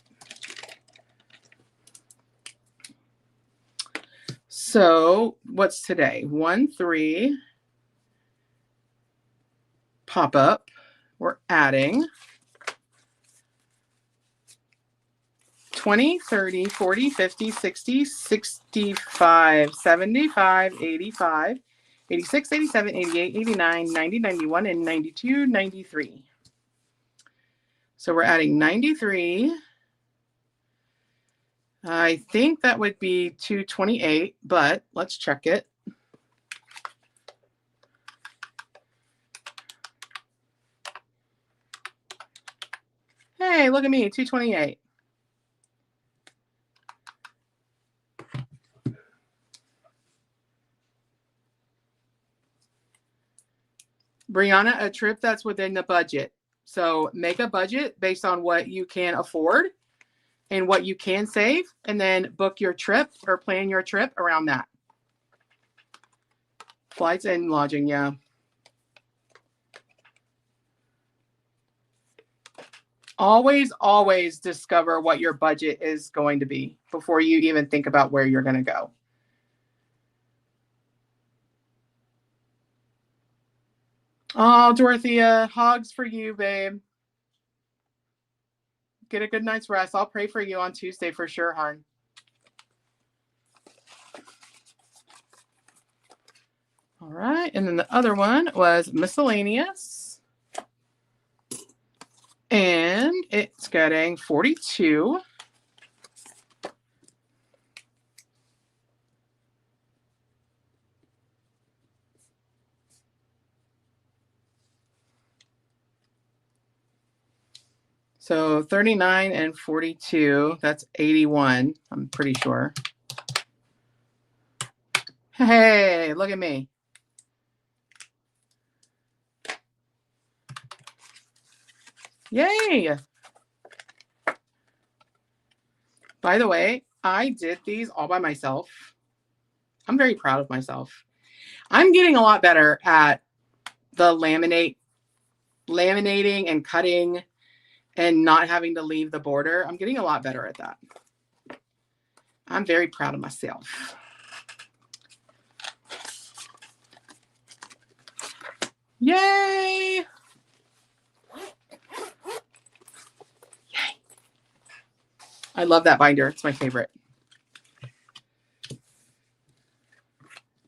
So what's today? 1-3 pop up. We're adding 20, 30, 40, 50, 60, 65, 75, 85, 86, 87, 88, 89, 90, 91, and 92, 93. So we're adding 93. I think that would be 228, but let's check it. Hey, look at me, 228. Brianna, a trip that's within the budget. So make a budget based on what you can afford and what you can save, and then book your trip or plan your trip around that. Flights and lodging, yeah. Always, always discover what your budget is going to be before you even think about where you're going to go. Oh, Dorothea, hogs for you, babe. Get a good night's rest. I'll pray for you on Tuesday for sure, hon. All right. And then the other one was miscellaneous. And it's getting 42. So 39 and 42, that's 81, I'm pretty sure. Hey, look at me. Yay. By the way, I did these all by myself. I'm very proud of myself. I'm getting a lot better at the laminating and cutting and not having to leave the border. I'm getting a lot better at that. I'm very proud of myself. Yay! Yay! I love that binder. It's my favorite.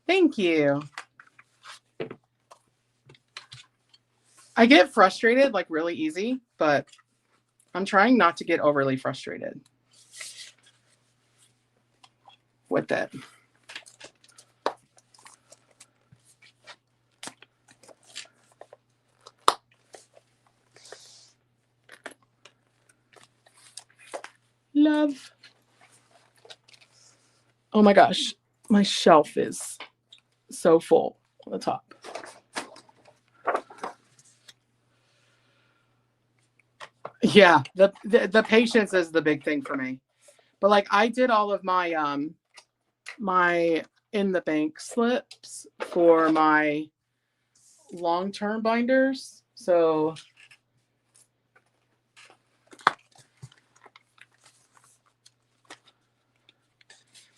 Thank you. I get frustrated like really easy, but I'm trying not to get overly frustrated with it. Love. Oh my gosh, my shelf is so full on the top. Yeah, the patience is the big thing for me. But like I did all of my my in the bank slips for my long-term binders. So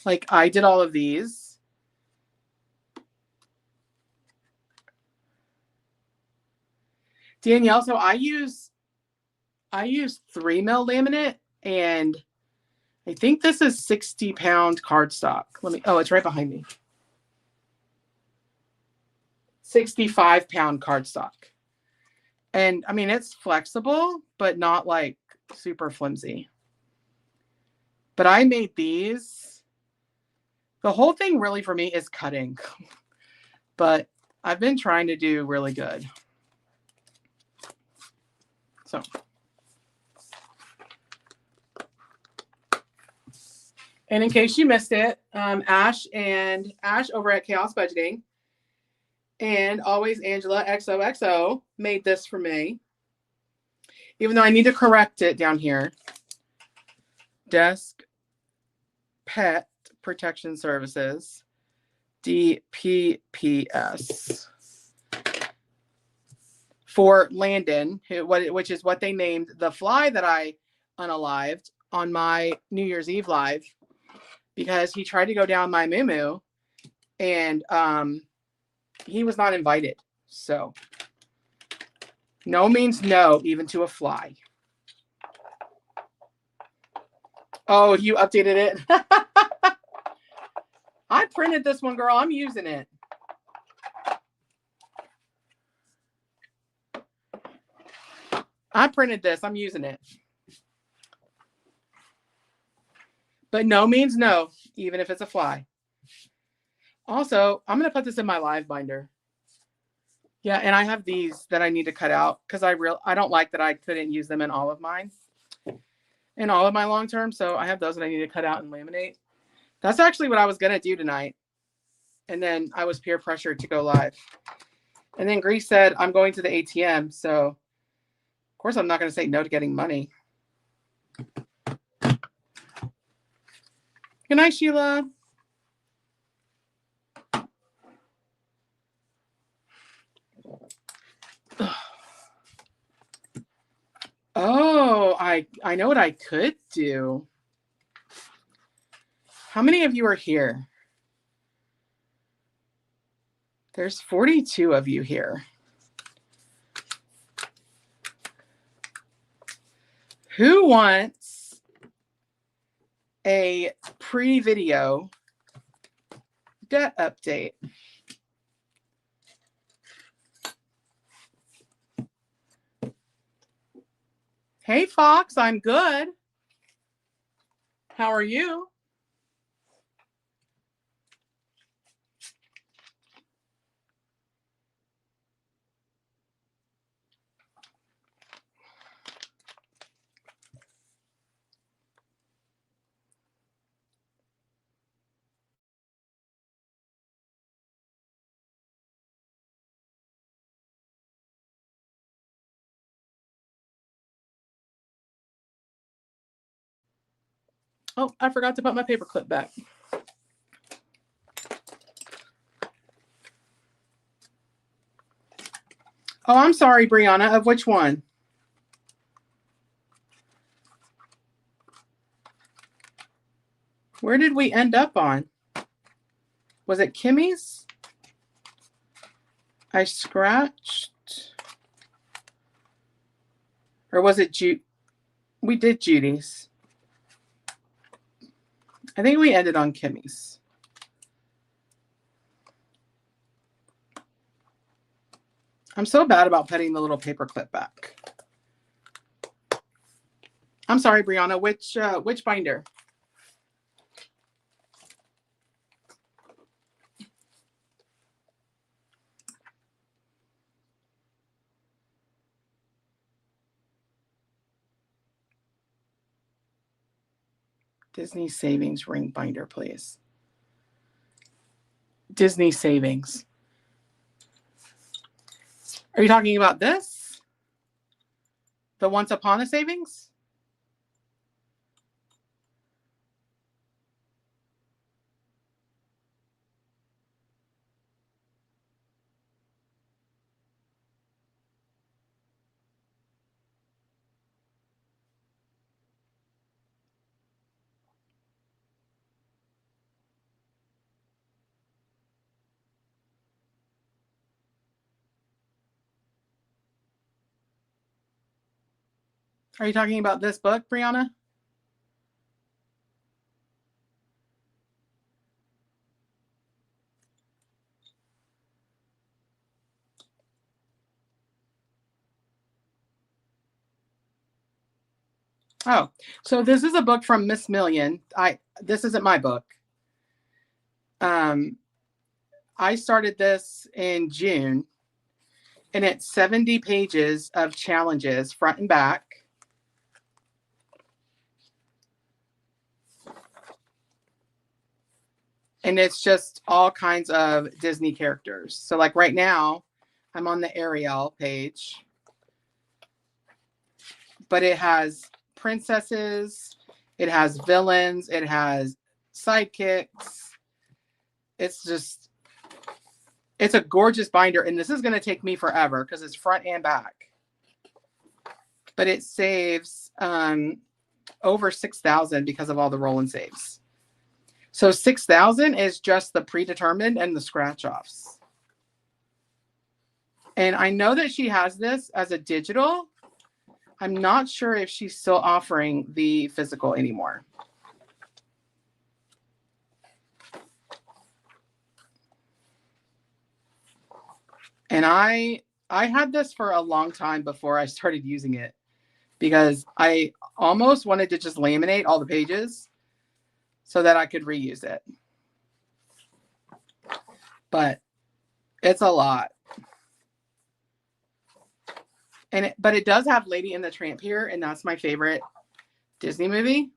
like I did all of these. Danielle, so I use 3mm laminate, and I think this is 60-pound cardstock. Oh, it's right behind me. 65-pound cardstock. And I mean, it's flexible, but not like super flimsy. But I made these. The whole thing really for me is cutting, but I've been trying to do really good. So. And in case you missed it, Ash over at Chaos Budgeting and Always Angela XOXO made this for me. Even though I need to correct it down here. Desk Pet Protection Services, DPPS. For Landon, which is what they named the fly that I unalived on my New Year's Eve live, because he tried to go down my moo and he was not invited. So no means no, even to a fly. Oh, you updated it? I printed this one, girl. I'm using it. I printed this. I'm using it. But no means no, even if it's a fly. Also, I'm going to put this in my live binder. Yeah, and I have these that I need to cut out because I don't like that I couldn't use them in all of mine. In all of my long term. So I have those that I need to cut out and laminate. That's actually what I was going to do tonight. And then I was peer pressured to go live. And then Grease said, I'm going to the ATM. So, of course, I'm not going to say no to getting money. Good night, Sheila. Oh, I know what I could do. How many of you are here? There's 42 of you here. Who wants a pre-video debt update? Hey, Fox, I'm good. How are you? Oh, I forgot to put my paper clip back. Oh, I'm sorry, Brianna. Of which one? Where did we end up on? Was it Kimmy's? I scratched. Or was it Jude? We did Judy's. I think we ended on Kimmy's. I'm so bad about putting the little paper clip back. I'm sorry, Brianna. Which binder? Disney Savings ring binder, please. Disney Savings. Are you talking about this? The Once Upon a Savings? Are you talking about this book, Brianna? Oh, so this is a book from Miss Million. This isn't my book. I started this in June, and it's 70 pages of challenges, front and back. And it's just all kinds of Disney characters. So like right now, I'm on the Ariel page, but it has princesses, it has villains, it has sidekicks. It's a gorgeous binder. And this is going to take me forever because it's front and back. But it saves over 6,000 because of all the roll and saves. So 6,000 is just the predetermined and the scratch offs. And I know that she has this as a digital. I'm not sure if she's still offering the physical anymore. And I had this for a long time before I started using it because I almost wanted to just laminate all the pages so that I could reuse it. But it's a lot. But it does have Lady and the Tramp here, and that's my favorite Disney movie.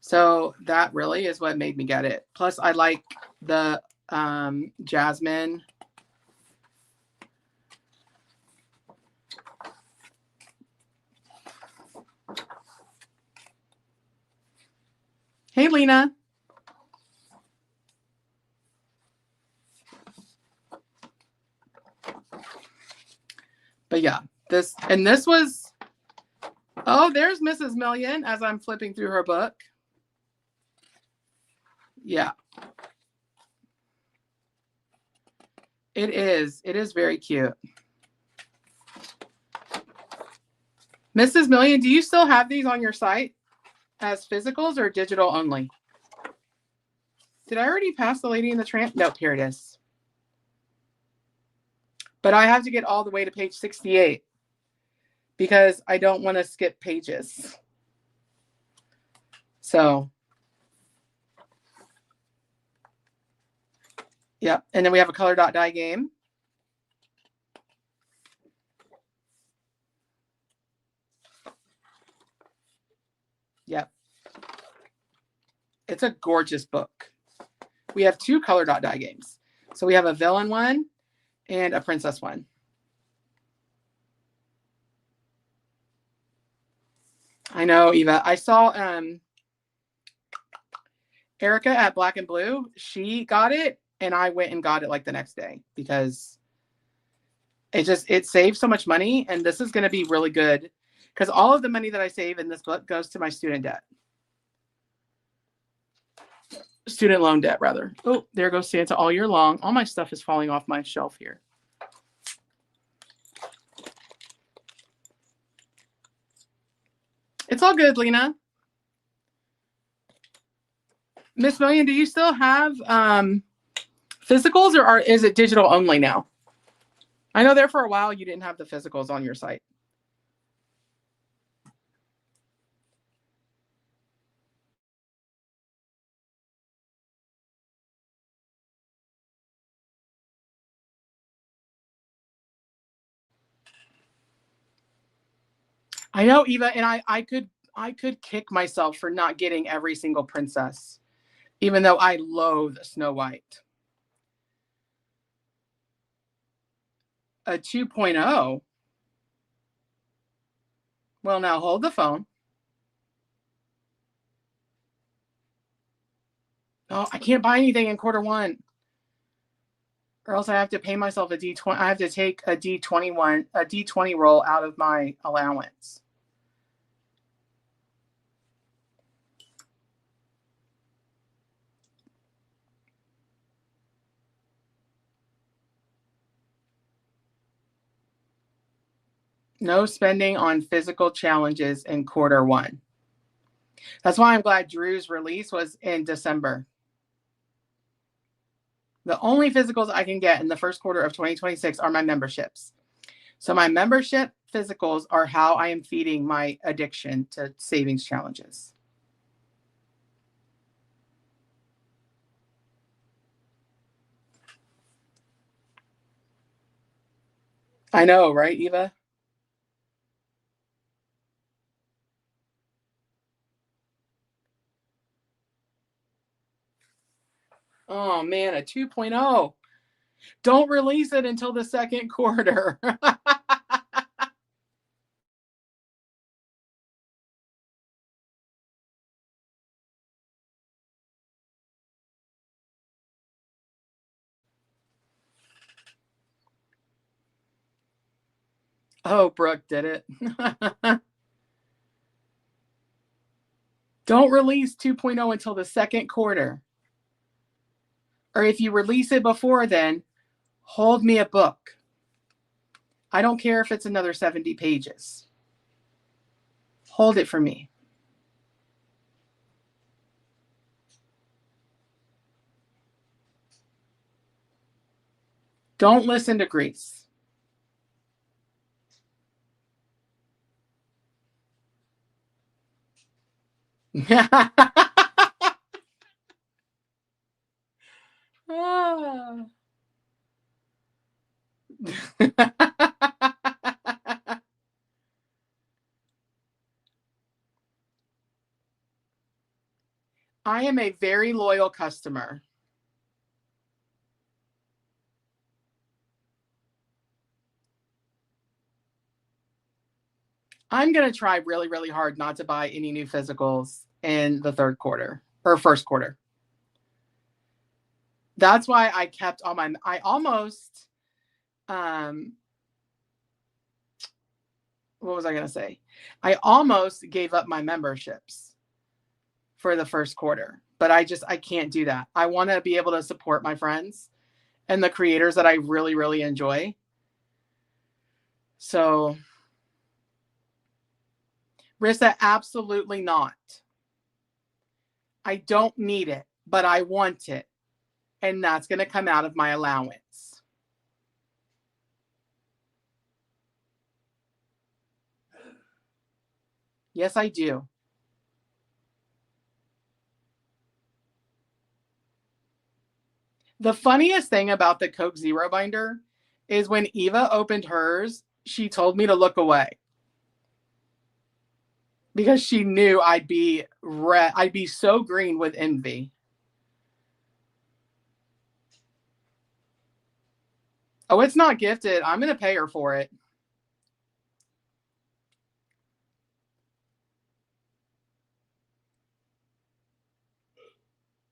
So that really is what made me get it. Plus, I like the Jasmine. Hey, Lena. But yeah, this was, oh, there's Mrs. Million as I'm flipping through her book. Yeah. It is very cute. Mrs. Million, do you still have these on your site as physicals or digital only? Did I already pass the Lady and the Tramp? Nope, here it is. But I have to get all the way to page 68 because I don't want to skip pages. So, yep. And then we have a color dot die game. Yep. It's a gorgeous book. We have 2 color dot die games. So we have a villain one and a princess one. I know, Eva. I saw Erica at Black and Blue. She got it, and I went and got it like the next day because it saves so much money, and this is going to be really good because all of the money that I save in this book goes to my student debt. Student loan debt, rather. Oh, there goes Santa all year long. All my stuff is falling off my shelf here. It's all good, Lena. Miss Million, do you still have physicals, or is it digital only now? I know there for a while you didn't have the physicals on your site. I know, Eva, and I could kick myself for not getting every single princess, even though I loathe Snow White. A 2.0. Well, now hold the phone. Oh, I can't buy anything in quarter 1, or else I have to pay myself a D20. I have to take a D20 roll out of my allowance. No spending on physical challenges in quarter 1. That's why I'm glad Drew's release was in December. The only physicals I can get in the first quarter of 2026 are my memberships. So my membership physicals are how I am feeding my addiction to savings challenges. I know, right, Eva? Oh man, a 2.0. Don't release it until the second quarter. Oh, Brooke did it. Don't release 2.0 until the second quarter. Or if you release it before then, hold me a book. I don't care if it's another 70 pages. Hold it for me. Don't listen to Greece. I am a very loyal customer. I'm going to try really, really hard not to buy any new physicals in the third quarter or first quarter. That's why I kept all my, I almost, what was I going to say? I almost gave up my memberships for the first quarter, but I can't do that. I want to be able to support my friends and the creators that I really, really enjoy. So, Rissa, absolutely not. I don't need it, but I want it. And that's going to come out of my allowance. Yes, I do. The funniest thing about the Coke Zero binder is when Eva opened hers, she told me to look away because she knew I'd be red. I'd be so green with envy. Oh, it's not gifted. I'm going to pay her for it.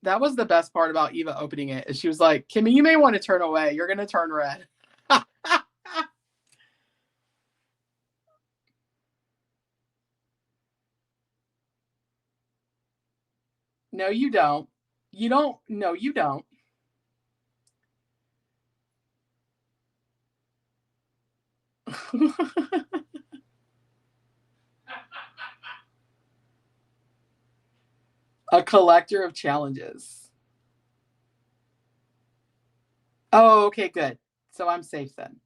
That was the best part about Eva opening it. Is she was like, Kimmy, you may want to turn away. You're going to turn red. No, you don't. You don't. No, you don't. A collector of challenges. Oh, okay, good. So I'm safe then.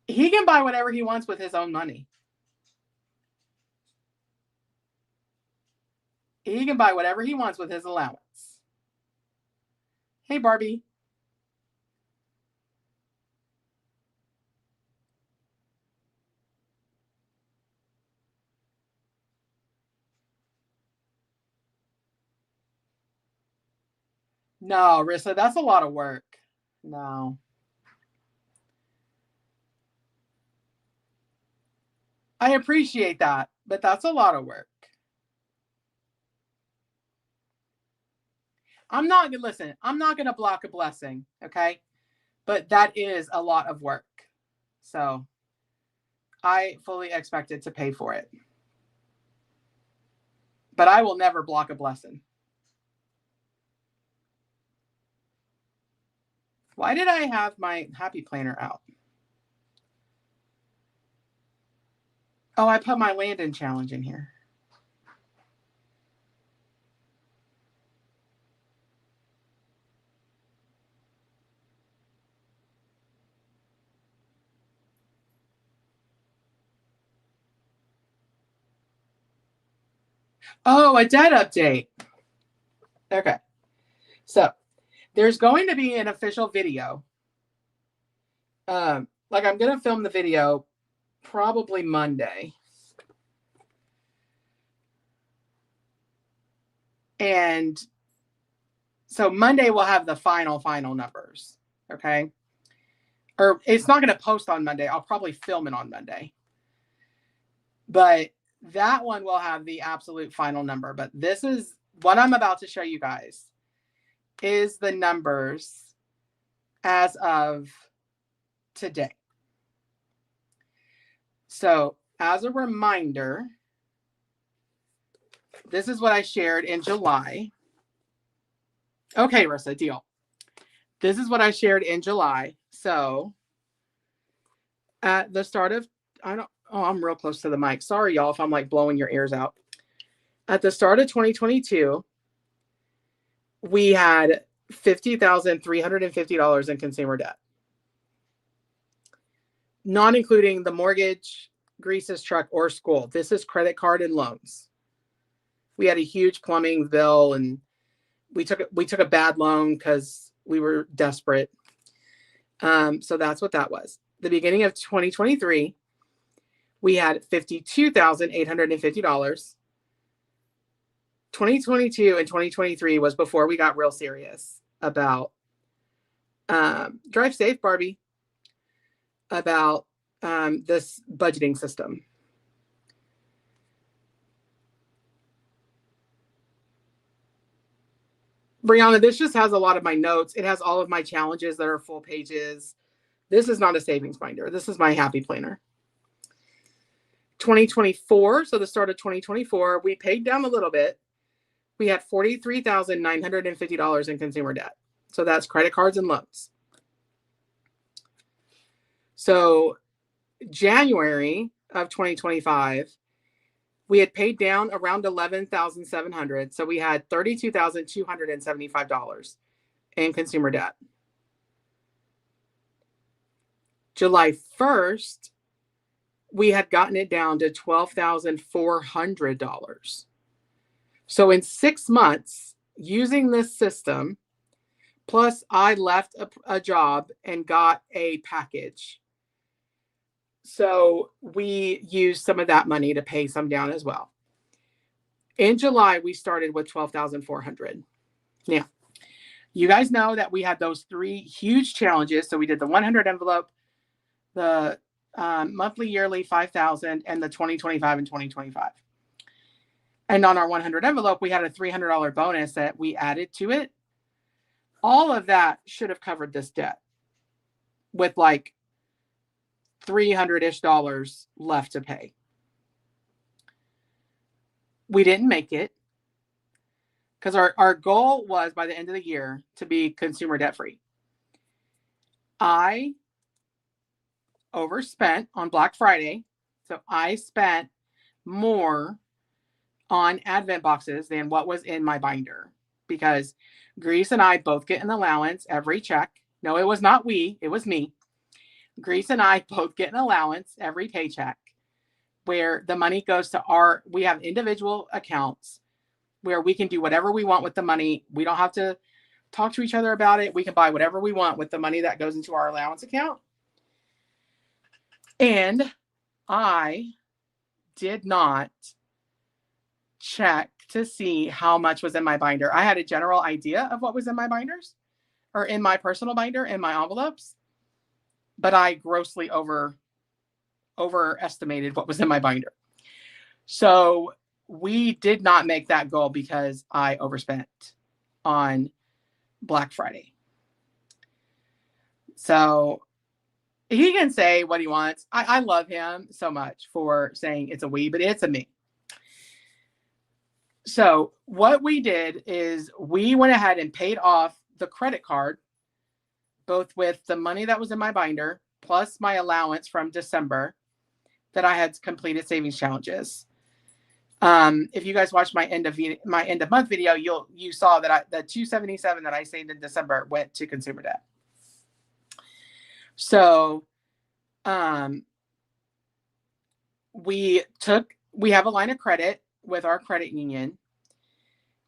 He can buy whatever he wants with his own money. He can buy whatever he wants with his allowance. Hey, Barbie. No, Rissa, that's a lot of work. No. I appreciate that, but that's a lot of work. I'm not going to listen. I'm not going to block a blessing, okay? But that is a lot of work. So I fully expected to pay for it. But I will never block a blessing. Why did I have my happy planner out? Oh, I put my Landon challenge in here. Oh, a debt update. Okay. So there's going to be an official video. Like I'm going to film the video probably Monday. And so Monday we'll have the final numbers. Okay. Or it's not going to post on Monday. I'll probably film it on Monday. But that one will have the absolute final number. But this is what I'm about to show you guys is the numbers as of today. So as a reminder, this is what I shared in July. Okay, Rissa, deal. This is what I shared in July. So at the start of, I'm real close to the mic. Sorry, y'all, if I'm like blowing your ears out. At the start of 2022, we had $50,350 in consumer debt, not including the mortgage, Grease's truck, or school. This is credit card and loans. We had a huge plumbing bill, and we took a bad loan because we were desperate. So that's what that was. The beginning of 2023, we had $52,850. 2022 and 2023 was before we got real serious about drive safe, Barbie, about this budgeting system. Brianna, this just has a lot of my notes. It has all of my challenges that are full pages. This is not a savings binder. This is my happy planner. 2024, so the start of 2024, we paid down a little bit. We had $43,950 in consumer debt. So that's credit cards and loans. So January of 2025, we had paid down around $11,700. So we had $32,275 in consumer debt. July 1st, we had gotten it down to $12,400. So in 6 months, using this system, plus I left a job and got a package. So we used some of that money to pay some down as well. In July, we started with $12,400. Now, you guys know that we had those 3 huge challenges. So we did the 100 envelope, the monthly, yearly, 5,000, and the 2025 and 2025. And on our 100 envelope, we had a $300 bonus that we added to it. All of that should have covered this debt with like $300-ish left to pay. We didn't make it because our goal was by the end of the year to be consumer debt free. I overspent on Black Friday. So I spent more on Advent boxes than what was in my binder, because Grease and I both get an allowance every check. No, it was not we, it was me. Grease and I both get an allowance every paycheck where the money goes to we have individual accounts where we can do whatever we want with the money. We don't have to talk to each other about it. We can buy whatever we want with the money that goes into our allowance account. And I did not check to see how much was in my binder. I had a general idea of what was in my binders, or in my personal binder, in my envelopes, but I grossly overestimated what was in my binder. So we did not make that goal because I overspent on Black Friday. So he can say what he wants. I love him so much for saying it's a we, but it's a me. So what we did is we went ahead and paid off the credit card, both with the money that was in my binder, plus my allowance from December that I had completed savings challenges. If you guys watched my end of month video, you saw that the $277 that I saved in December went to consumer debt. So we have a line of credit with our credit union,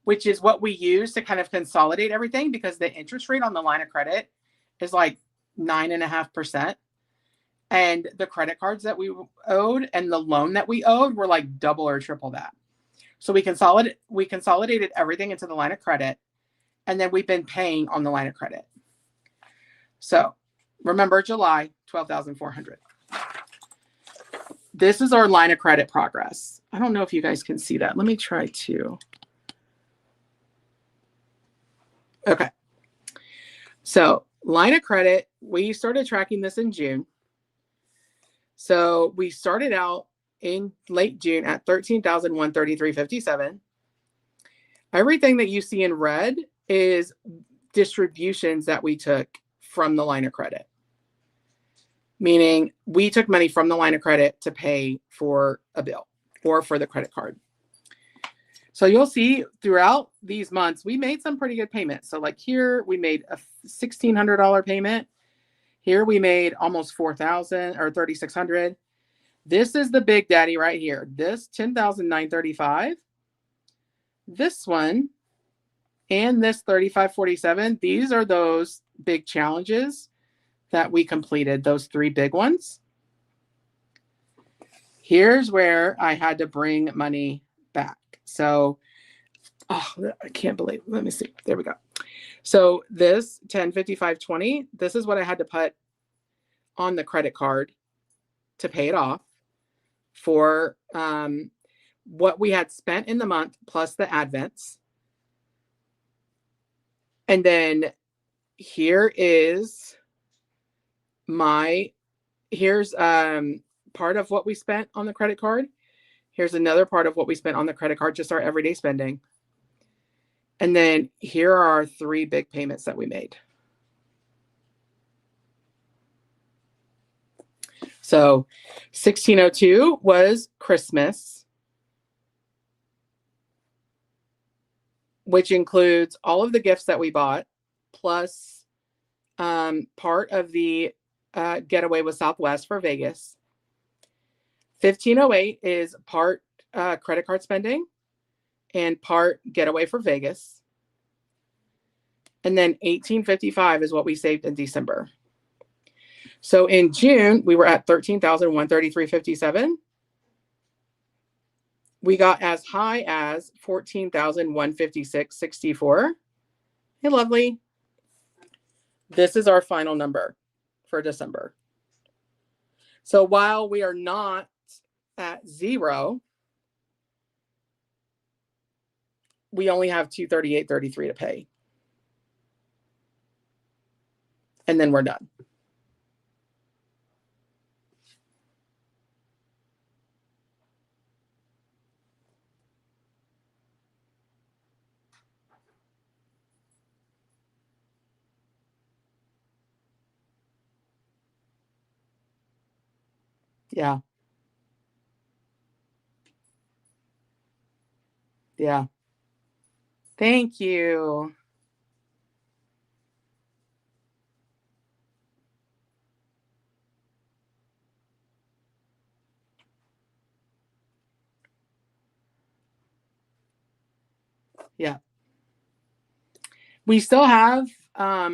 which is what we use to kind of consolidate everything, because the interest rate on the line of credit is like 9.5%. And the credit cards that we owed and the loan that we owed were like double or triple that. So we consolidated everything into the line of credit, and then we've been paying on the line of credit. So remember, July, $12,400. This is our line of credit progress. I don't know if you guys can see that. Let me try to. Okay. So line of credit, we started tracking this in June. So we started out in late June at $13,133.57. Everything that you see in red is distributions that we took from the line of credit, meaning we took money from the line of credit to pay for a bill or for the credit card. So you'll see throughout these months, we made some pretty good payments. So like here, we made a $1,600 payment. Here we made almost $4,000 or $3,600. This is the big daddy right here. This $10,935. This one and this $3,547. These are those big challenges that we completed, those 3 big ones. Here's where I had to bring money back. So, I can't believe, let me see. There we go. So this $1055.20, this is what I had to put on the credit card to pay it off for what we had spent in the month plus the advents. And then here's part of what we spent on the credit card. Here's another part of what we spent on the credit card, just our everyday spending. And then here are our 3 big payments that we made. So 1602 was Christmas, which includes all of the gifts that we bought, plus part of the getaway with Southwest for Vegas. 1508 is part credit card spending and part getaway for Vegas. And then 1855 is what we saved in December. So in June, we were at $13,133.57. We got as high as $14,156.64. Hey, lovely. This is our final number for December. So while we are not at 0, we only have $238.33 to pay. And then we're done. Yeah. Yeah. Thank you. Yeah. We still have a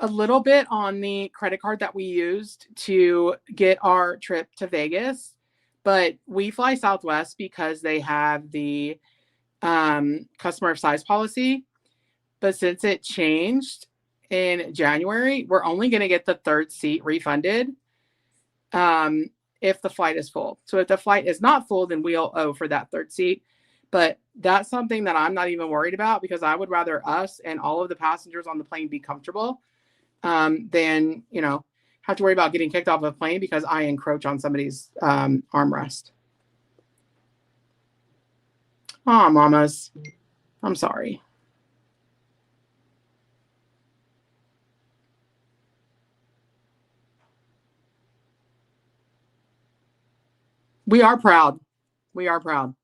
little bit on the credit card that we used to get our trip to Vegas, but we fly Southwest because they have the customer of size policy. But since it changed in January, we're only going to get the third seat refunded if the flight is full. So if the flight is not full, then we'll owe for that third seat. But that's something that I'm not even worried about because I would rather us and all of the passengers on the plane be comfortable than, have to worry about getting kicked off a plane because I encroach on somebody's armrest. Oh, mamas. I'm sorry. We are proud. We are proud.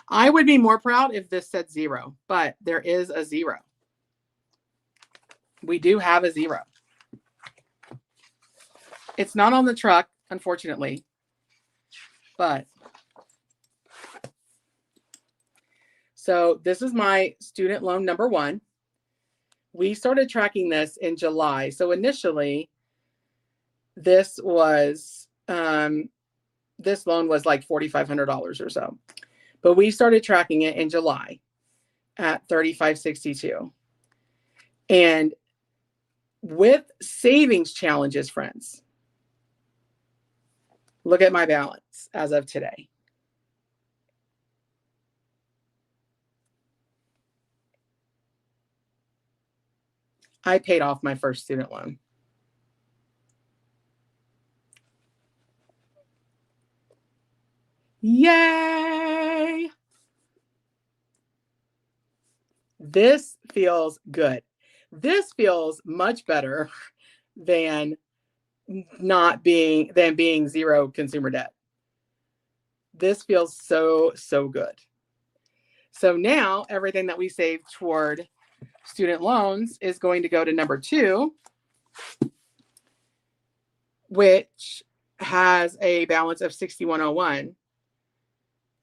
I would be more proud if this said 0, but there is a 0. We do have a 0. It's not on the truck, unfortunately, but so this is my student loan number 1. We started tracking this in July. So initially, this was this loan was like $4,500 or so, but we started tracking it in July at $3,562. And with savings challenges, friends, look at my balance as of today. I paid off my first student loan. Yay! This feels good. This feels much better than being 0 consumer debt. This feels so good. So now everything that we saved toward student loans is going to go to number 2, which has a balance of 6,101.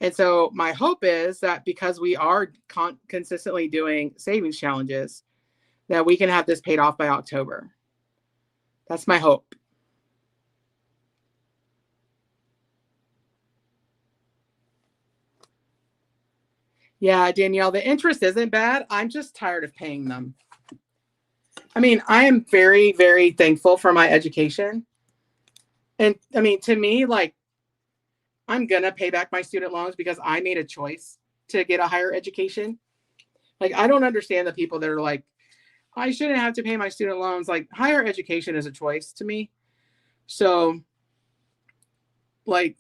And so my hope is that because we are consistently doing savings challenges, that we can have this paid off by October. That's my hope. Yeah, Danielle, the interest isn't bad. I'm just tired of paying them. I mean, I am very, very thankful for my education. And I mean, to me, like, I'm going to pay back my student loans because I made a choice to get a higher education. Like, I don't understand the people that are like, I shouldn't have to pay my student loans. Like, higher education is a choice to me. So, like,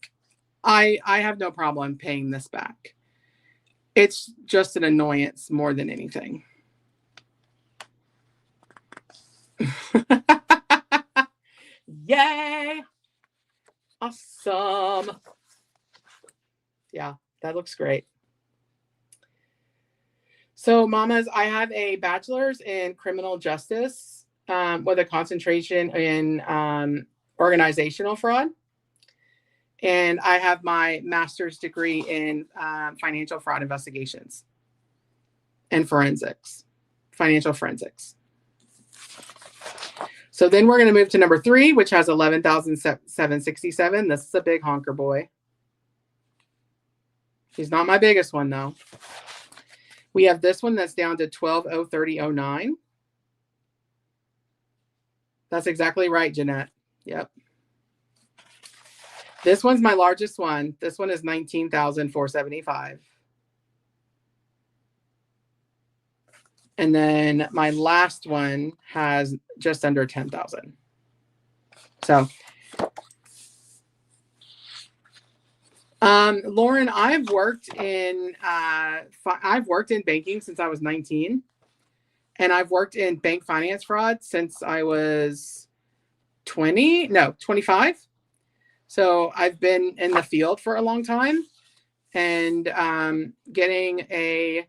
I have no problem paying this back. It's just an annoyance more than anything. Yay! Awesome. Yeah, that looks great. So, mamas, I have a bachelor's in criminal justice with a concentration in organizational fraud. And I have my master's degree in financial fraud investigations and forensics, financial forensics. So then we're going to move to number 3, which has 11,767. This is a big honker boy. He's not my biggest one, though. We have this one that's down to 12,030.09. That's exactly right, Jeanette. Yep. This one's my largest one. This one is 19,475. And then my last one has just under 10,000. So, Lauren, I've worked in banking since I was 19, and I've worked in bank finance fraud since I was 25. So I've been in the field for a long time, and getting a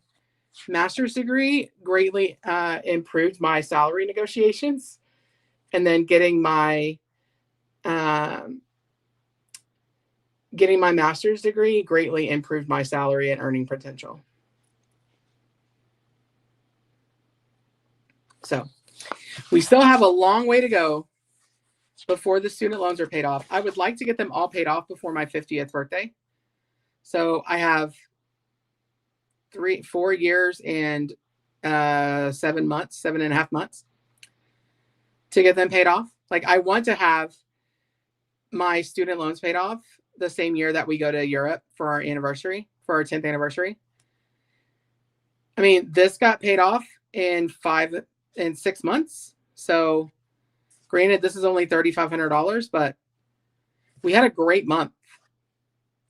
master's degree greatly improved my salary negotiations. And then getting my master's degree greatly improved my salary and earning potential. So we still have a long way to go before the student loans are paid off. I would like to get them all paid off before my 50th birthday. So I have 4 years and 7.5 months to get them paid off. Like, I want to have my student loans paid off the same year that we go to Europe for our anniversary, for our 10th anniversary. I mean, this got paid off in 6 months. So granted, this is only $3,500, but we had a great month.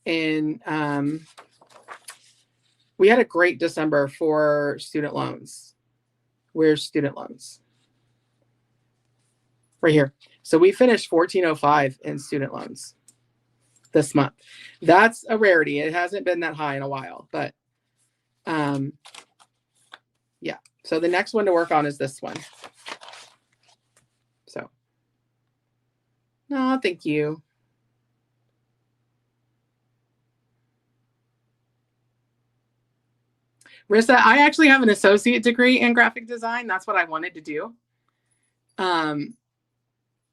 And we had a great December for student loans. Where's student loans? Right here. So we finished 1405 in student loans this month. That's a rarity. It hasn't been that high in a while, but yeah. So the next one to work on is this one. So, no, thank you. Rissa, I actually have an associate degree in graphic design. That's what I wanted to do.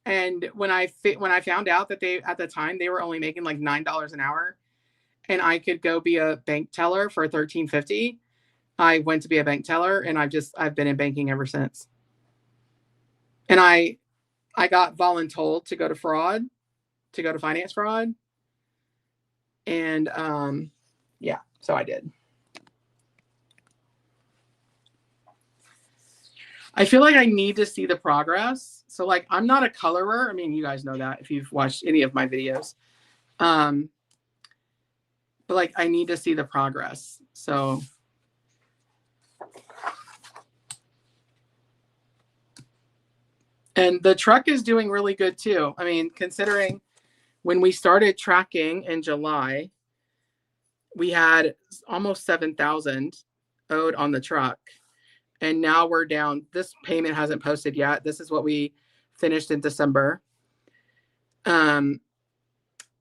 And when I found out that at the time they were only making like $9 an hour, and I could go be a bank teller for $13.50, I went to be a bank teller, and I've been in banking ever since. And I got voluntold to go to finance fraud, and yeah, so I did. I feel like I need to see the progress. So, like, I'm not a colorer. I mean, you guys know that if you've watched any of my videos. But like, I need to see the progress. So and the truck is doing really good too. I mean, considering when we started tracking in July, we had almost 7,000 owed on the truck. And now we're down. This payment hasn't posted yet. This is what we finished in December.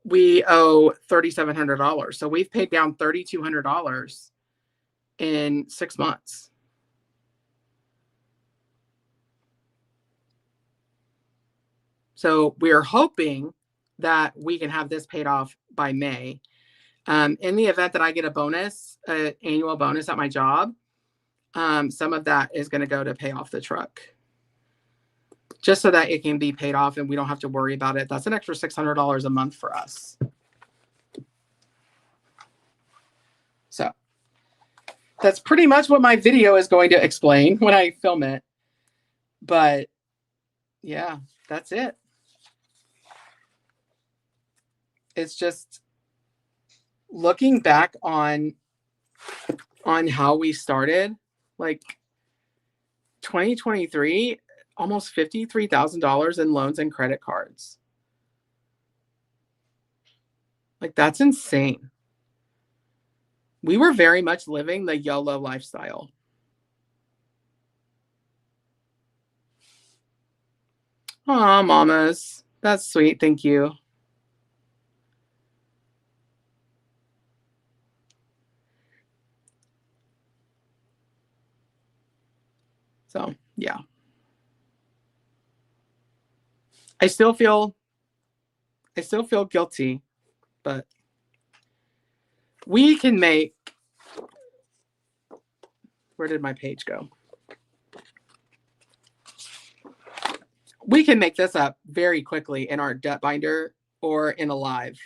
We owe $3,700. So we've paid down $3,200 in 6 months. So we're hoping that we can have this paid off by May. In the event that I get a bonus, an annual bonus at my job, some of that is going to go to pay off the truck, just so that it can be paid off and we don't have to worry about it. That's an extra $600 a month for us. So that's pretty much what my video is going to explain when I film it. But yeah, that's it. It's just looking back on how we started, like 2023, almost $53,000 in loans and credit cards. Like, that's insane. We were very much living the YOLO lifestyle. Aw, mamas. That's sweet. Thank you. So, yeah. I still feel guilty, but we can make, where did my page go? We can make this up very quickly in our debt binder or in a live,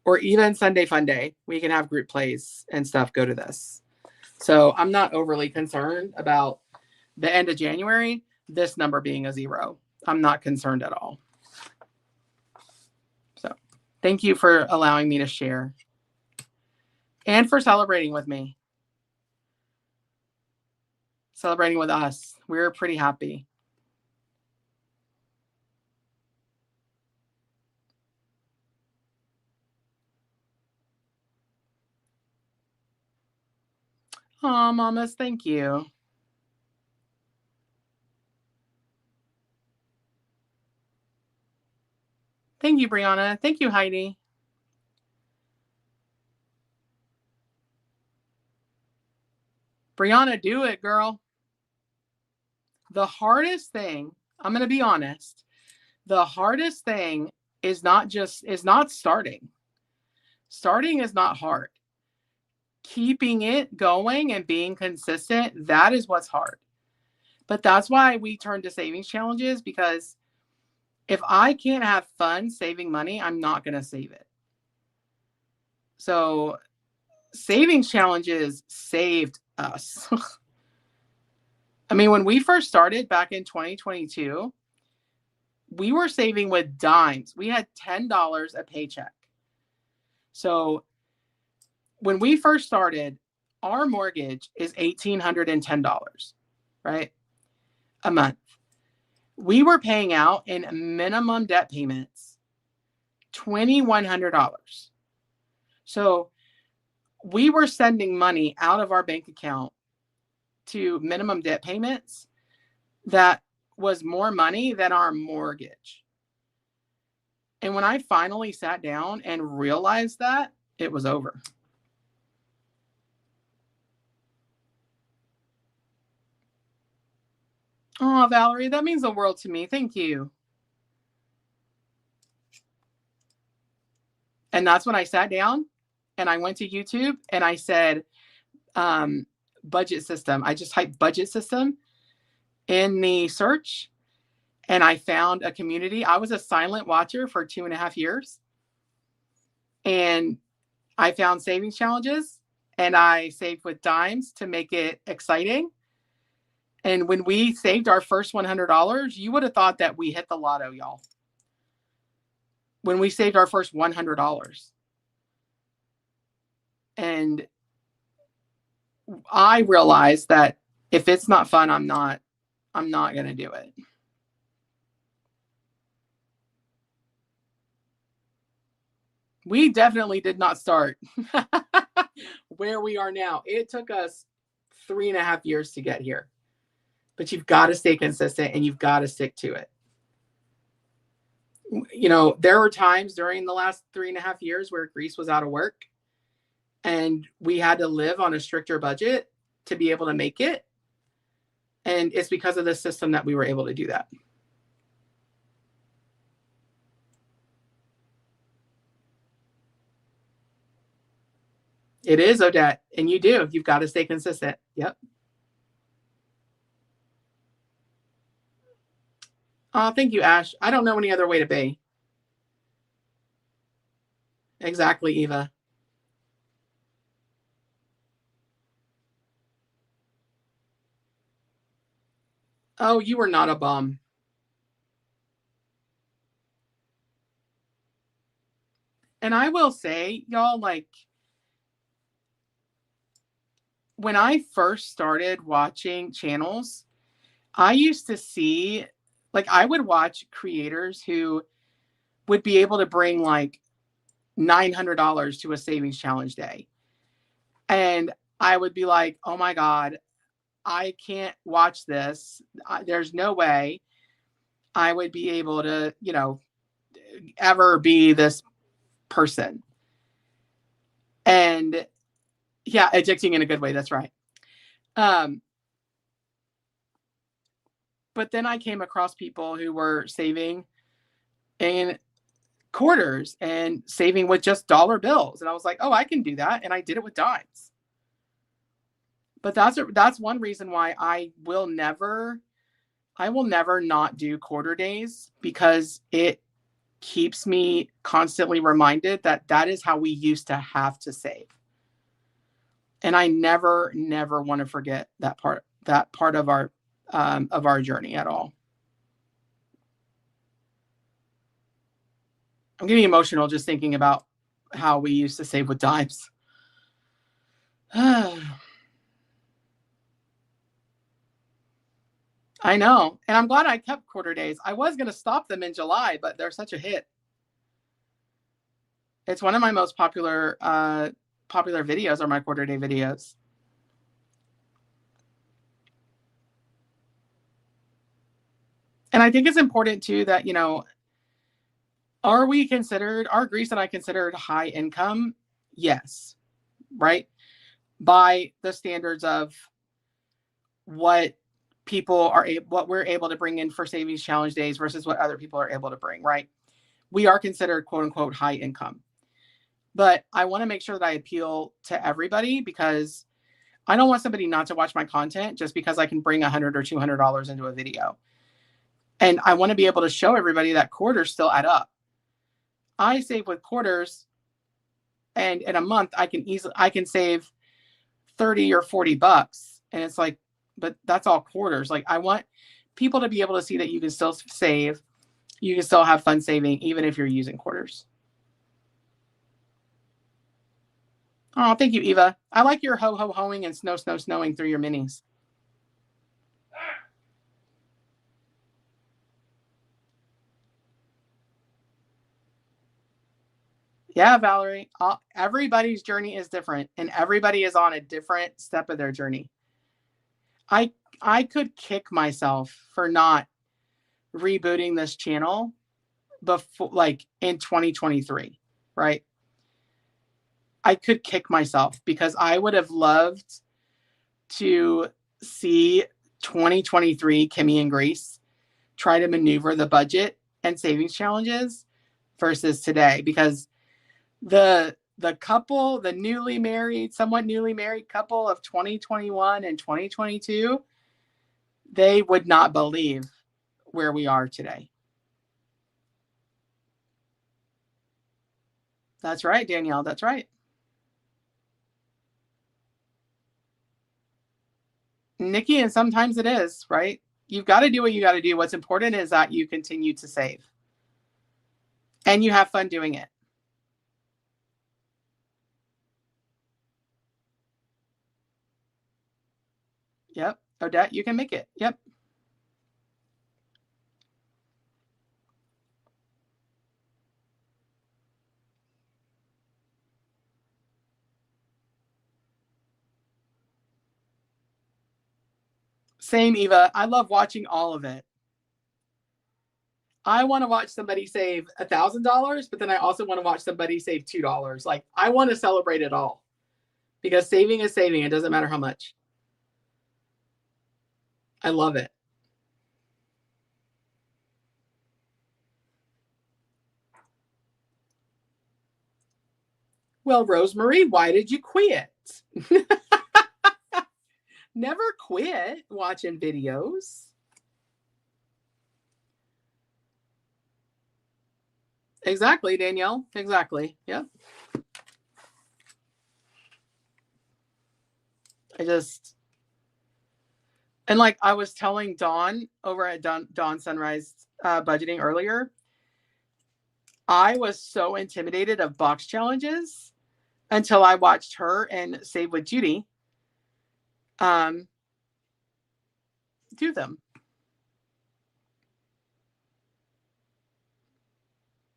or even Sunday Fun Day. We can have group plays and stuff go to this. So I'm not overly concerned about the end of January, this number being a 0. I'm not concerned at all. So thank you for allowing me to share and for celebrating with me. Celebrating with us. We're pretty happy. Oh, mamas, thank you. Thank you, Brianna. Thank you, Heidi. Brianna, do it, girl. The hardest thing, I'm going to be honest, the hardest thing is not starting. Starting is not hard. Keeping it going and being consistent, that is what's hard. But that's why we turn to savings challenges, because if I can't have fun saving money, I'm not going to save it. So savings challenges saved us. I mean, when we first started back in 2022, we were saving with dimes. We had $10 a paycheck. So when we first started, our mortgage is $1,810, right? A month. We were paying out in minimum debt payments $2,100. So we were sending money out of our bank account to minimum debt payments that was more money than our mortgage. And when I finally sat down and realized that, it was over. Oh, Valerie, that means the world to me. Thank you. And that's when I sat down and I went to YouTube and I said, budget system. I just typed budget system in the search and I found a community. I was a silent watcher for 2.5 years. And I found savings challenges and I saved with dimes to make it exciting. And when we saved our first $100, you would have thought that we hit the lotto, y'all. When we saved our first $100. And I realized that if it's not fun, I'm not going to do it. We definitely did not start where we are now. It took us 3.5 years to get here. But you've got to stay consistent and you've got to stick to it. You know, there were times during the last 3.5 years where Greece was out of work and we had to live on a stricter budget to be able to make it. And it's because of the system that we were able to do that. It is, Odette. And you do. You've got to stay consistent. Yep. Oh, thank you, Ash. I don't know any other way to be. Exactly, Eva. Oh, you were not a bum. And I will say, y'all, like, when I first started watching channels, I used to see, like, I would watch creators who would be able to bring like $900 to a savings challenge day. And I would be like, oh my God, I can't watch this. There's no way I would be able to, you know, ever be this person. And yeah, addicting in a good way. That's right. But then I came across people who were saving in quarters and saving with just dollar bills. And I was like, oh, I can do that. And I did it with dimes. But that's one reason why I will never not do quarter days, because it keeps me constantly reminded that that is how we used to have to save. And I never want to forget that part of our journey at all. I'm getting emotional just thinking about how we used to save with dimes. I know. And I'm glad I kept quarter days. I was going to stop them in July, but they're such a hit. It's one of my most popular videos are my quarter day videos. And I think it's important too that, you know, are Grease and I considered high income? Yes. Right. By the standards of what what we're able to bring in for savings challenge days versus what other people are able to bring. Right. We are considered quote unquote high income, but I want to make sure that I appeal to everybody, because I don't want somebody not to watch my content just because I can bring $100 or $200 into a video. And I want to be able to show everybody that quarters still add up. I save with quarters, and in a month I can save 30 or 40 bucks. And it's like, but that's all quarters. Like, I want people to be able to see that you can still save, you can still have fun saving, even if you're using quarters. Oh, thank you, Eva. I like your ho-ho-hoing and snowing through your minis. Yeah, Valerie. Everybody's journey is different, and everybody is on a different step of their journey. I could kick myself for not rebooting this channel before, like in 2023, right? I could kick myself because I would have loved to see 2023 Kimmy and Grace try to maneuver the budget and savings challenges versus today, because the couple, the somewhat newly married couple of 2021 and 2022, they would not believe where we are today. That's right, Danielle. That's right. Nikki, and sometimes it is, right? You've got to do what you got to do. What's important is that you continue to save and you have fun doing it. Yep. Odette, you can make it. Yep. Same, Eva. I love watching all of it. I want to watch somebody save $1,000, but then I also want to watch somebody save $2. Like, I want to celebrate it all, because saving is saving. It doesn't matter how much. I love it. Well, Rosemary, why did you quit? Never quit watching videos. Exactly, Danielle. Exactly. Yeah. And like I was telling Dawn over at Dawn Sunrise Budgeting earlier, I was so intimidated of box challenges until I watched her and Save with Judy do them.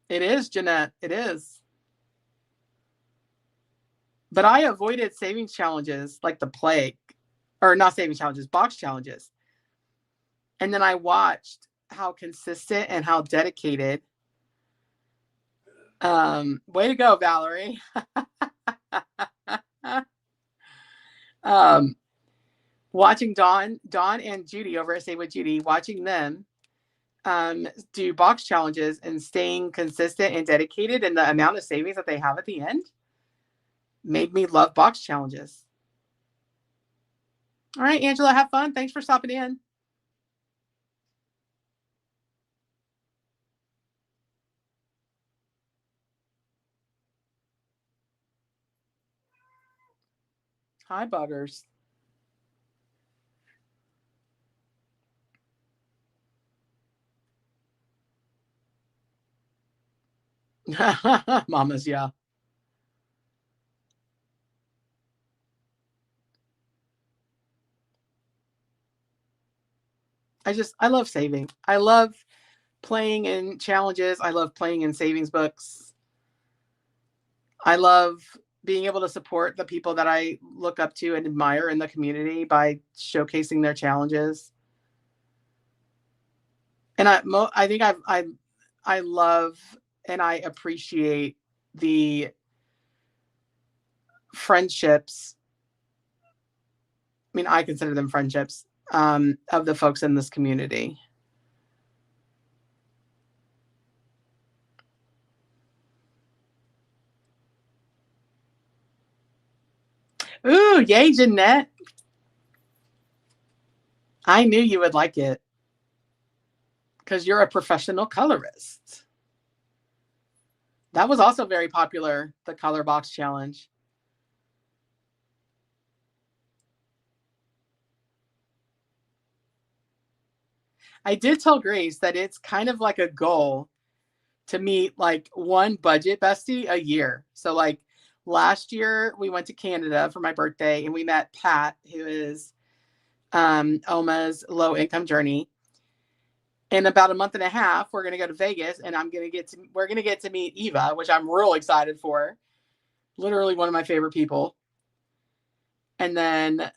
It is, Jeanette. It is. But I avoided savings challenges like the plague, or not savings challenges, box challenges. And then I watched how consistent and how dedicated. Way to go, Valerie. Watching Dawn and Judy over at Save with Judy, watching them do box challenges and staying consistent and dedicated, and the amount of savings that they have at the end made me love box challenges. All right, Angela, have fun. Thanks for stopping in. Hi, buggers. Mamas, yeah. I love saving. I love playing in challenges. I love playing in savings books. I love being able to support the people that I look up to and admire in the community by showcasing their challenges. And I think I love and I appreciate the friendships. I mean, I consider them friendships, of the folks in this community. Ooh, yay, Jeanette. I knew you would like it because you're a professional colorist. That was also very popular, the color box challenge. I did tell Grace that it's kind of like a goal to meet like one budget bestie a year. So like last year we went to Canada for my birthday and we met Pat, who is Oma's low income journey. In about a month and a half, we're going to go to Vegas and we're going to get to meet Eva, which I'm real excited for. Literally one of my favorite people. And then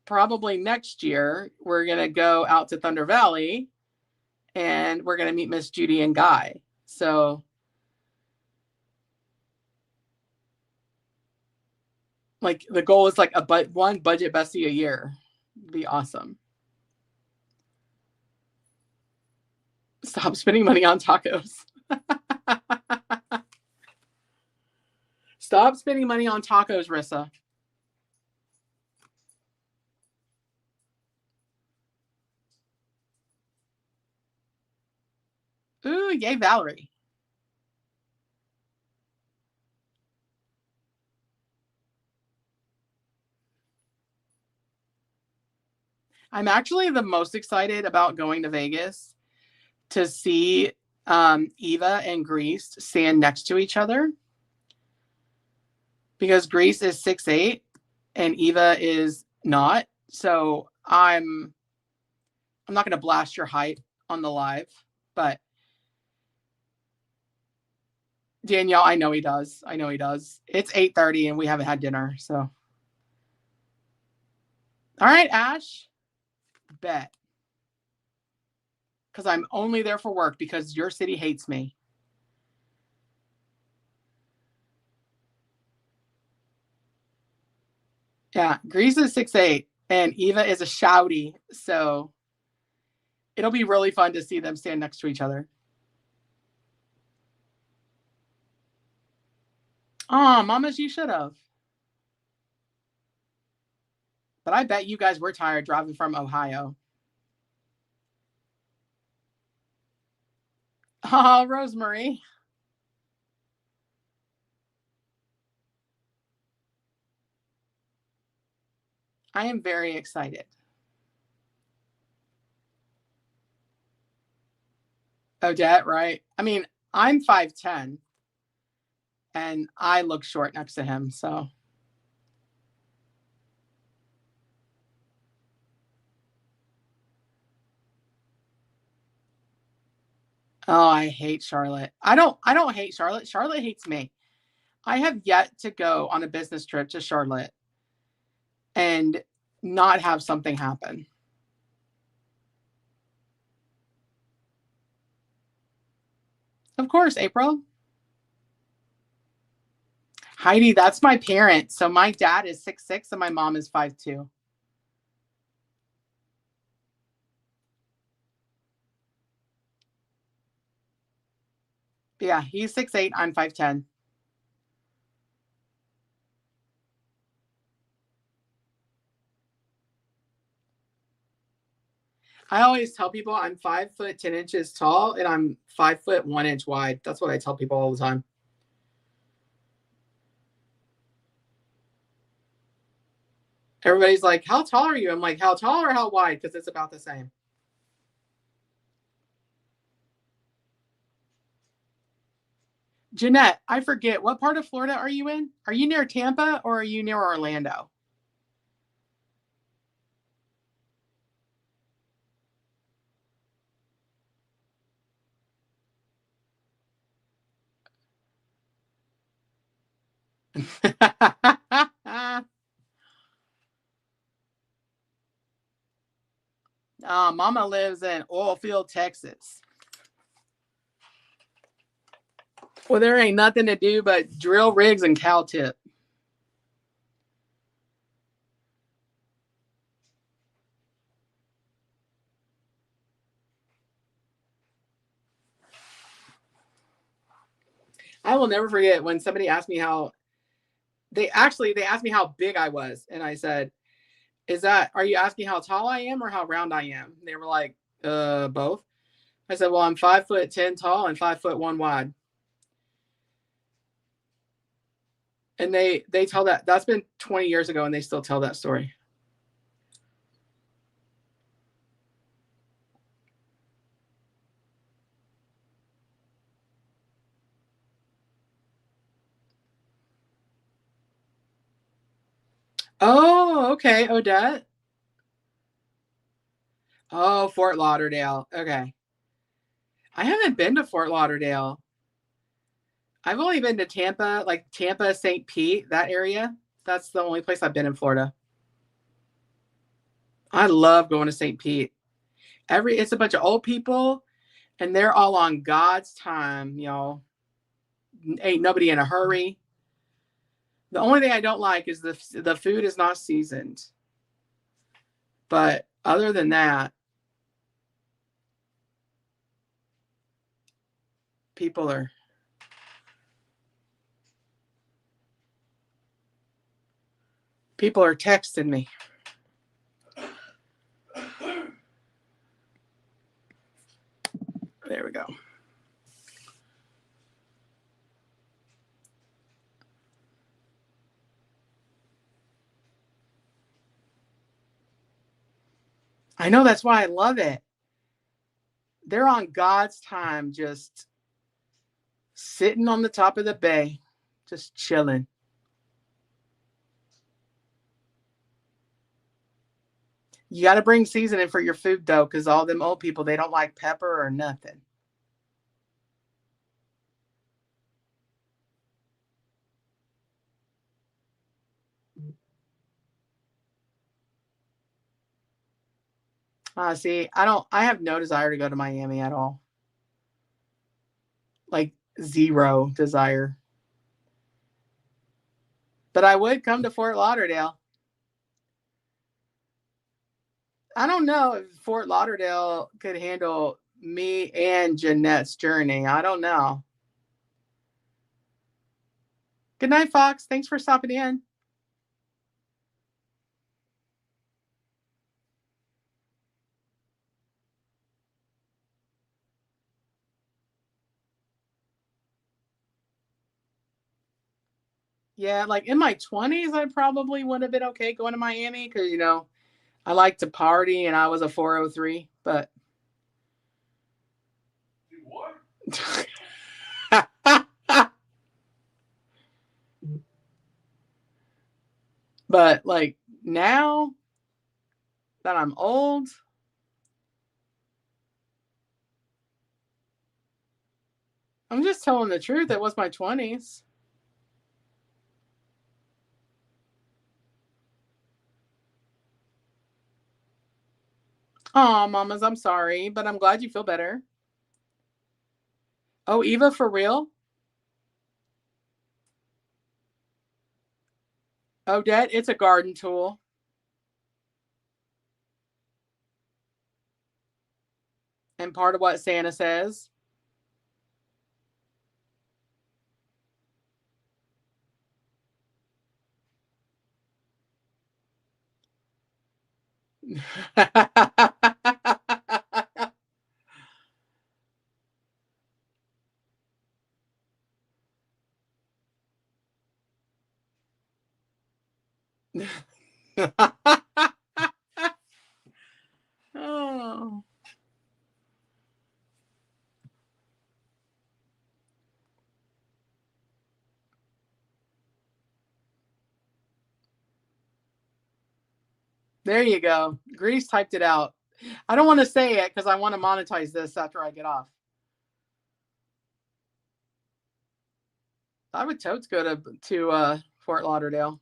probably next year, we're going to go out to Thunder Valley and we're going to meet Miss Judy and Guy. So like the goal is like one budget bestie a year. It'd be awesome. Stop spending money on tacos. Stop spending money on tacos, Rissa. Ooh, yay, Valerie. I'm actually the most excited about going to Vegas to see Eva and Grease stand next to each other. Because Grease is 6'8" and Eva is not. So I'm not going to blast your height on the live, but Danielle, I know he does. It's 8:30 and we haven't had dinner. So, all right, Ash, bet. Because I'm only there for work because your city hates me. Yeah, Grease is 6'8" and Eva is a shouty. So it'll be really fun to see them stand next to each other. Oh, mamas, you should have. But I bet you guys were tired driving from Ohio. Oh, Rosemary. I am very excited. Odette, right? I mean, I'm 5'10" and I look short next to him. So, oh, I hate Charlotte. I don't hate Charlotte. Charlotte hates me. I have yet to go on a business trip to Charlotte and not have something happen. Of course, April. Heidi, that's my parents. So my dad is 6'6" and my mom is 5'2". Yeah, he's 6'8", I'm 5'10". I always tell people I'm 5'10" tall and I'm 5'1" wide. That's what I tell people all the time. Everybody's like, how tall are you? I'm like, how tall or how wide? Because it's about the same. Jeanette, I forget, what part of Florida are you in? Are you near Tampa or are you near Orlando? Mama lives in Oilfield, Texas. Well, there ain't nothing to do but drill rigs and cow tip. I will never forget when somebody asked me how they asked me how big I was, and I said, are you asking how tall I am or how round I am? And they were like, both. I said, well, I'm 5'10" tall and 5'1" wide. And they tell that's been 20 years ago, and they still tell that story. Oh, okay, Odette. Oh, Fort Lauderdale. Okay. I haven't been to Fort Lauderdale. I've only been to Tampa, like Tampa, St. Pete, that area. That's the only place I've been in Florida. I love going to St. Pete. It's a bunch of old people, and they're all on God's time, Ain't nobody in a hurry. The only thing I don't like is the food is not seasoned. But other than that, people are texting me. There we go. I know, that's why I love it. They're on God's time, just sitting on the top of the bay, just chilling. You got to bring seasoning for your food, though, because all them old people, they don't like pepper or nothing. See, I have no desire to go to Miami at all. Like, zero desire. But I would come to Fort Lauderdale. I don't know if Fort Lauderdale could handle me and Jeanette's journey. I don't know. Good night, Fox. Thanks for stopping in. Yeah, like in my 20s, I probably would have been okay going to Miami because, I like to party and I was a 403. But what? But like now that I'm old, I'm just telling the truth. It was my 20s. Oh, mamas, I'm sorry, but I'm glad you feel better. Oh, Eva, for real? Odette, it's a garden tool. And part of what Santa says. Oh. There you go. Grease typed it out. I don't want to say it because I want to monetize this after I get off. I would totes go to Fort Lauderdale.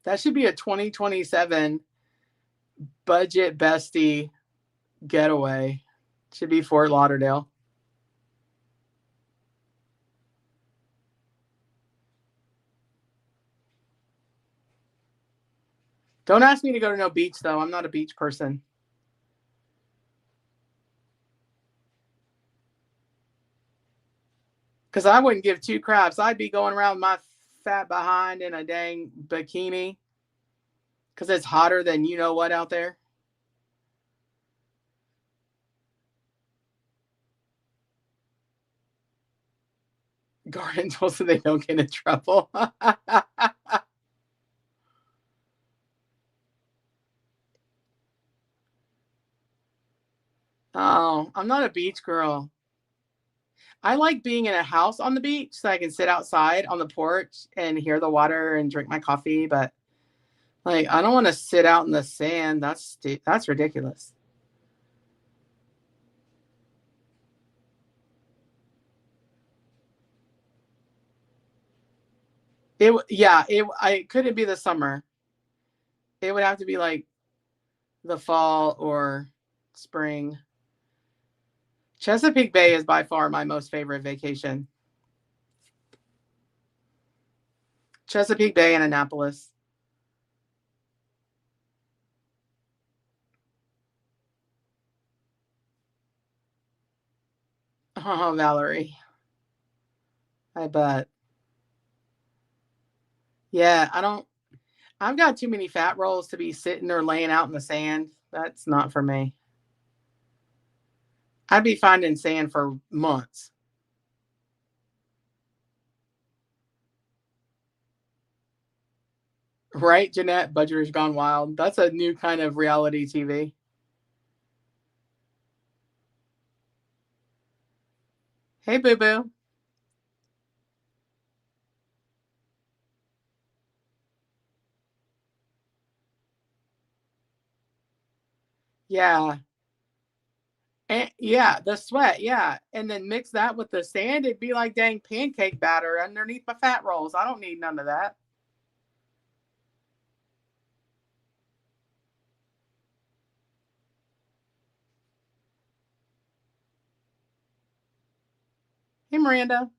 That should be a 2027 budget bestie getaway. Should be Fort Lauderdale. Don't ask me to go to no beach, though. I'm not a beach person. Because I wouldn't give two craps. I'd be going around my fat behind in a dang bikini. Because it's hotter than you know what out there. Garden tools so they don't get in trouble. Oh, I'm not a beach girl. I like being in a house on the beach so I can sit outside on the porch and hear the water and drink my coffee. But like, I don't want to sit out in the sand. That's ridiculous. It couldn't be the summer. It would have to be like the fall or spring. Chesapeake Bay is by far my most favorite vacation. Chesapeake Bay and Annapolis. Oh, Valerie. I bet. Yeah, I've got too many fat rolls to be sitting or laying out in the sand. That's not for me. I'd be finding sand for months. Right, Jeanette? Budger's Gone Wild. That's a new kind of reality TV. Hey, boo boo. Yeah. And yeah, the sweat, yeah. And then mix that with the sand, it'd be like dang pancake batter underneath my fat rolls. I don't need none of that. Hey, Miranda.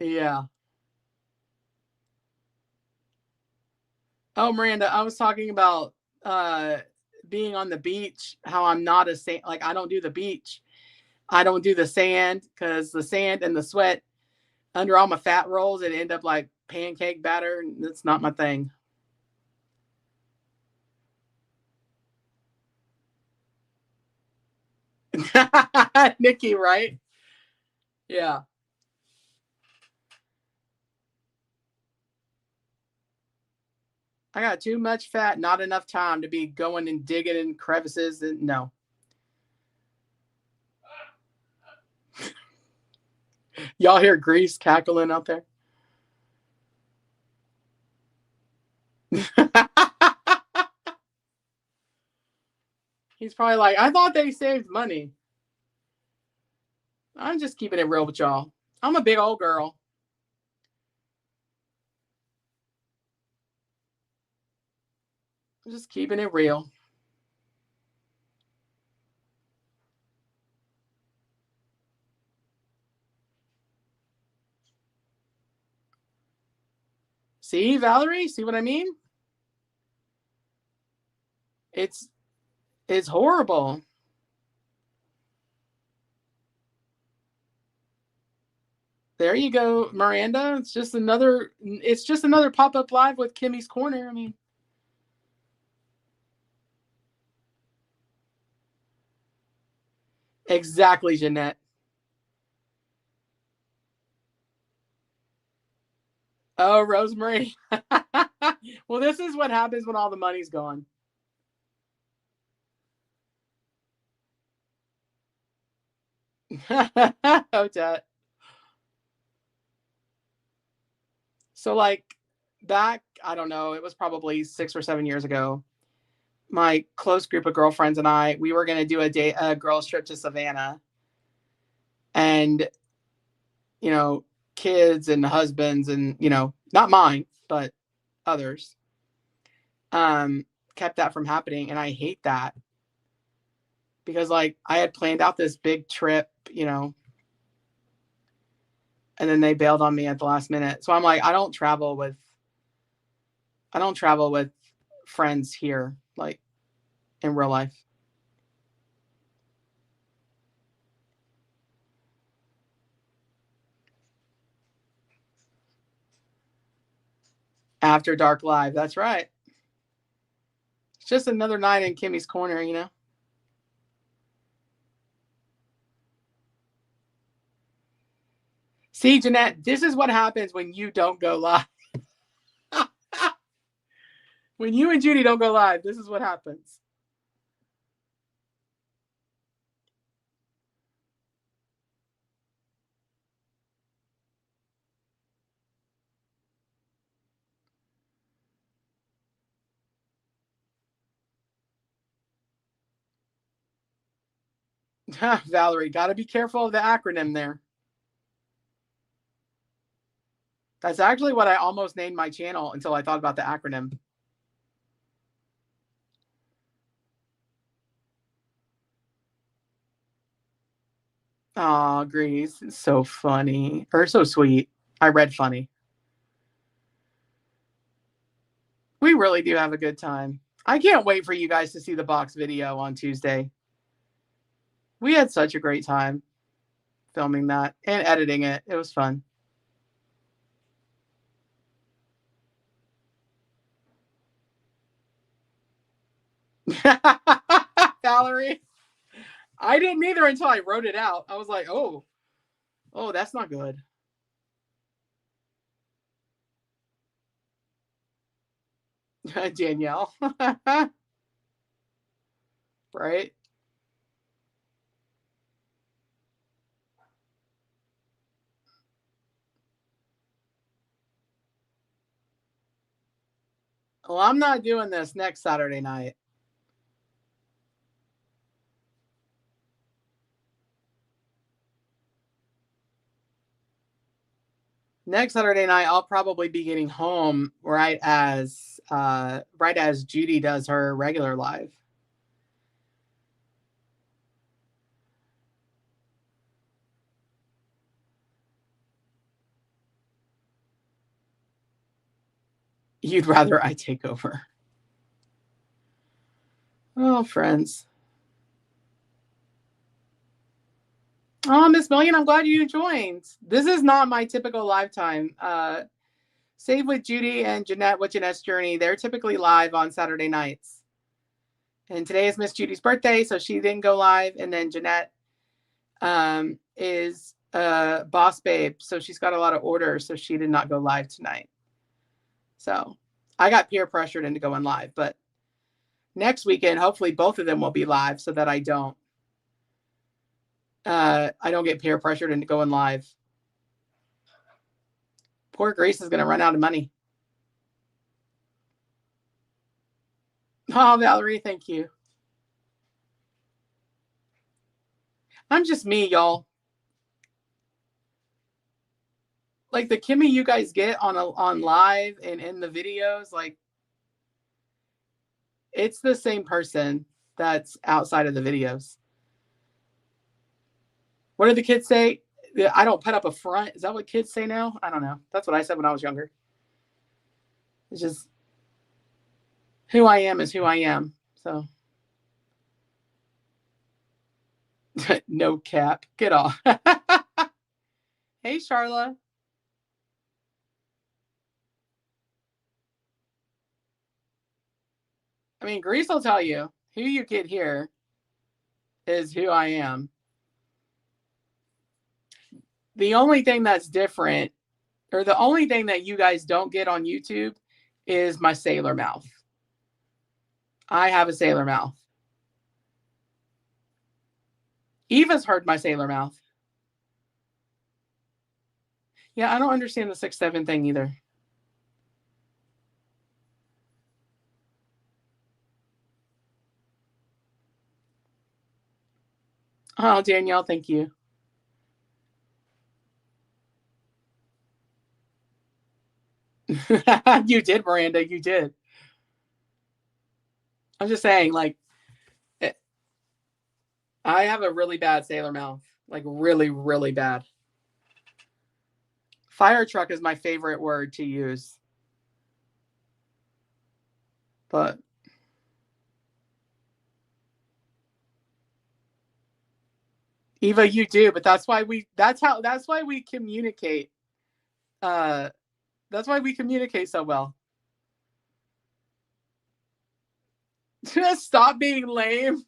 Yeah. Oh, Miranda, I was talking about uh being on the beach, how I'm not a sand, like I don't do the beach. I don't do the sand because the sand and the sweat under all my fat rolls, it end up like pancake batter. That's not my thing. Nikki, right? Yeah. I got too much fat, not enough time to be going and digging in crevices. And no. Y'all hear Grease cackling out there? He's probably like, I thought they saved money. I'm just keeping it real with y'all. I'm a big old girl. I'm just keeping it real. See, Valerie? See what I mean? It's it's horrible. There you go, Miranda. It's just another pop-up live with Kimmy's Corner. I mean, exactly, Jeanette. Oh, Rosemary. Well, this is what happens when all the money's gone. Oh, Dad. So, like, back, I don't know, it was probably 6 or 7 years ago. My close group of girlfriends and we were going to do a girls trip to Savannah. And, you know, kids and husbands and, you know, not mine, but others, kept that from happening. And I hate that because like I had planned out this big trip, you know, and then they bailed on me at the last minute. So I'm like, I don't travel with friends here, like in real life. After Dark Live. That's right. It's just another night in Kimmy's corner, you know? See, Jeanette, this is what happens when you don't go live. When you and Judy don't go live, this is what happens. Valerie, got to be careful of the acronym there. That's actually what I almost named my channel until I thought about the acronym. Aw, Grease. It's so funny. Or so sweet. I read funny. We really do have a good time. I can't wait for you guys to see the box video on Tuesday. We had such a great time filming that and editing it. It was fun. Valerie, I didn't either until I wrote it out. I was like, oh, that's not good. Danielle. Right? Well, I'm not doing this next Saturday night. Next Saturday night, I'll probably be getting home right as Judy does her regular live. You'd rather I take over. Oh, friends. Oh, Miss Million, I'm glad you joined. This is not my typical live time. Save with Judy and Jeanette with Jeanette's Journey. They're typically live on Saturday nights. And today is Miss Judy's birthday, so she didn't go live. And then Jeanette is boss babe, so she's got a lot of orders, so she did not go live tonight. So I got peer pressured into going live, but next weekend, hopefully both of them will be live so that I don't get peer pressured into going live. Poor Grace is going to run out of money. Oh, Valerie, thank you. I'm just me, y'all. Like the Kimmy you guys get on live and in the videos, like it's the same person that's outside of the videos. What do the kids say? I don't put up a front. Is that what kids say now? I don't know. That's what I said when I was younger. It's just who I am is who I am. So no cap. Get off. Hey, Charla. I mean, Grease will tell you who you get here is who I am. The only thing that's different, or the only thing that you guys don't get on YouTube, is my sailor mouth. I have a sailor mouth. Eva's heard my sailor mouth. Yeah, I don't understand the 6'7" thing either. Oh, Danielle, thank you. You did, Miranda. You did. I'm just saying, like, I have a really bad sailor mouth. Like, really, really bad. Fire truck is my favorite word to use. But Eva, you do, but that's why we communicate. Uh that's why we communicate so well. Just stop being lame.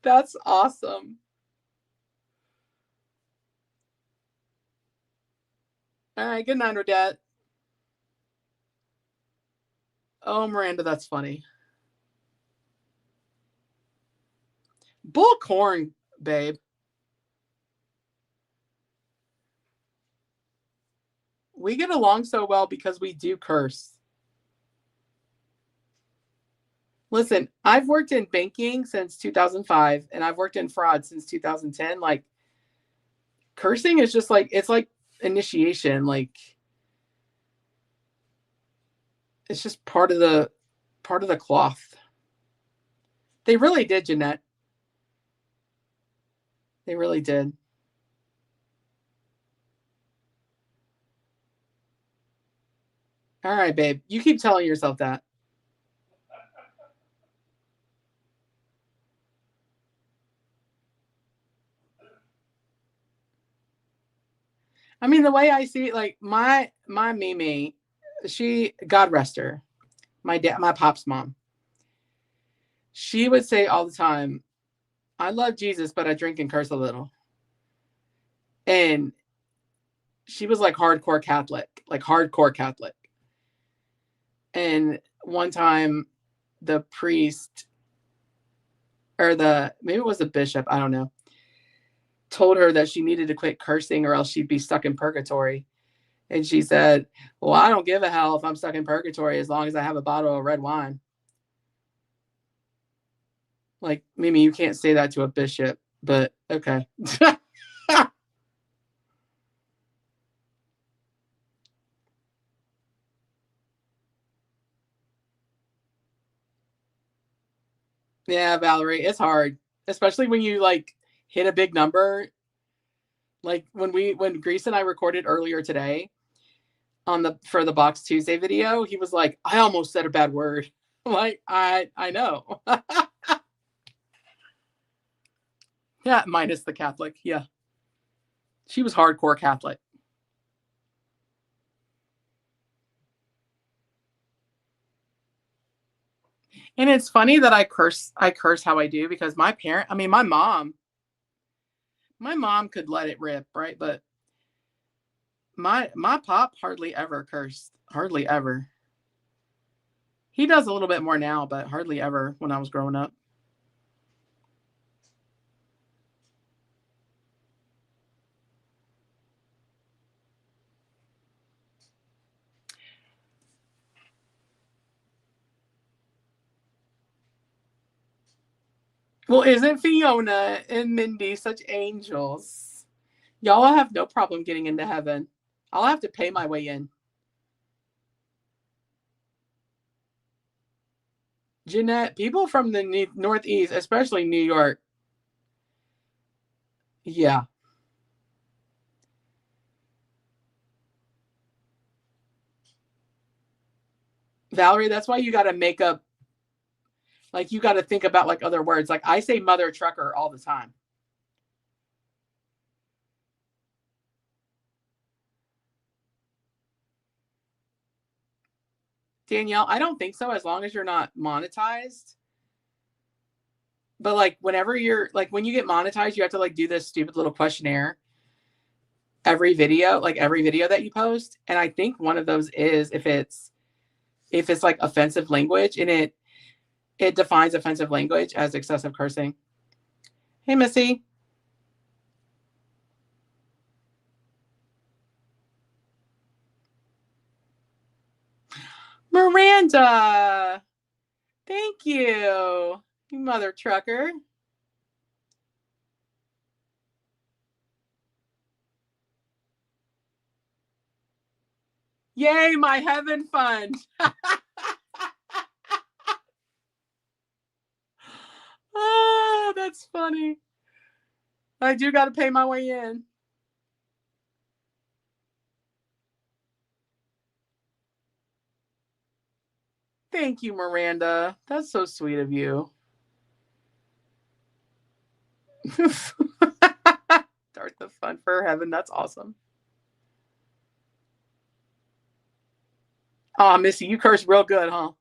That's awesome. All right, good night, Odette. Oh, Miranda, that's funny. Bull corn, babe. We get along so well because we do curse. Listen, I've worked in banking since 2005 and I've worked in fraud since 2010. Like, cursing is just like, it's like initiation. Like, it's just part of the cloth. They really did, Jeanette. They really did. All right, babe. You keep telling yourself that. I mean, the way I see it, like my Mimi, she, God rest her, my pop's mom. She would say all the time, "I love Jesus, but I drink and curse a little." And she was like hardcore Catholic, like hardcore Catholic. And one time, the priest or maybe it was the bishop, I don't know, told her that she needed to quit cursing or else she'd be stuck in purgatory. And she said, "Well, I don't give a hell if I'm stuck in purgatory as long as I have a bottle of red wine." Like, Mimi, you can't say that to a bishop, but okay. Yeah, Valerie, it's hard, especially when you like hit a big number. Like when Grease and I recorded earlier today on the Box Tuesday video, he was like, "I almost said a bad word." I'm like, I know. Yeah, minus the Catholic. Yeah. She was hardcore Catholic. And it's funny that I curse how I do because my mom could let it rip, right? But my pop hardly ever cursed. Hardly ever. He does a little bit more now, but hardly ever when I was growing up. Well, isn't Fiona and Mindy such angels? Y'all have no problem getting into heaven. I'll have to pay my way in. Jeanette, people from the Northeast, especially New York, yeah. Valerie, that's why you got to make up, like, you got to think about like other words. Like, I say mother trucker all the time. Danielle, I don't think so as long as you're not monetized. But like whenever you're like when you get monetized, you have to like do this stupid little questionnaire every video that you post. And I think one of those is if it's like offensive language, and it defines offensive language as excessive cursing. Hey, Missy. Miranda. Thank you. You mother trucker. Yay, my heaven fund. Oh, that's funny. I do got to pay my way in. Thank you, Miranda. That's so sweet of you. Start the fun for heaven. That's awesome. Oh, Missy, you curse real good, huh?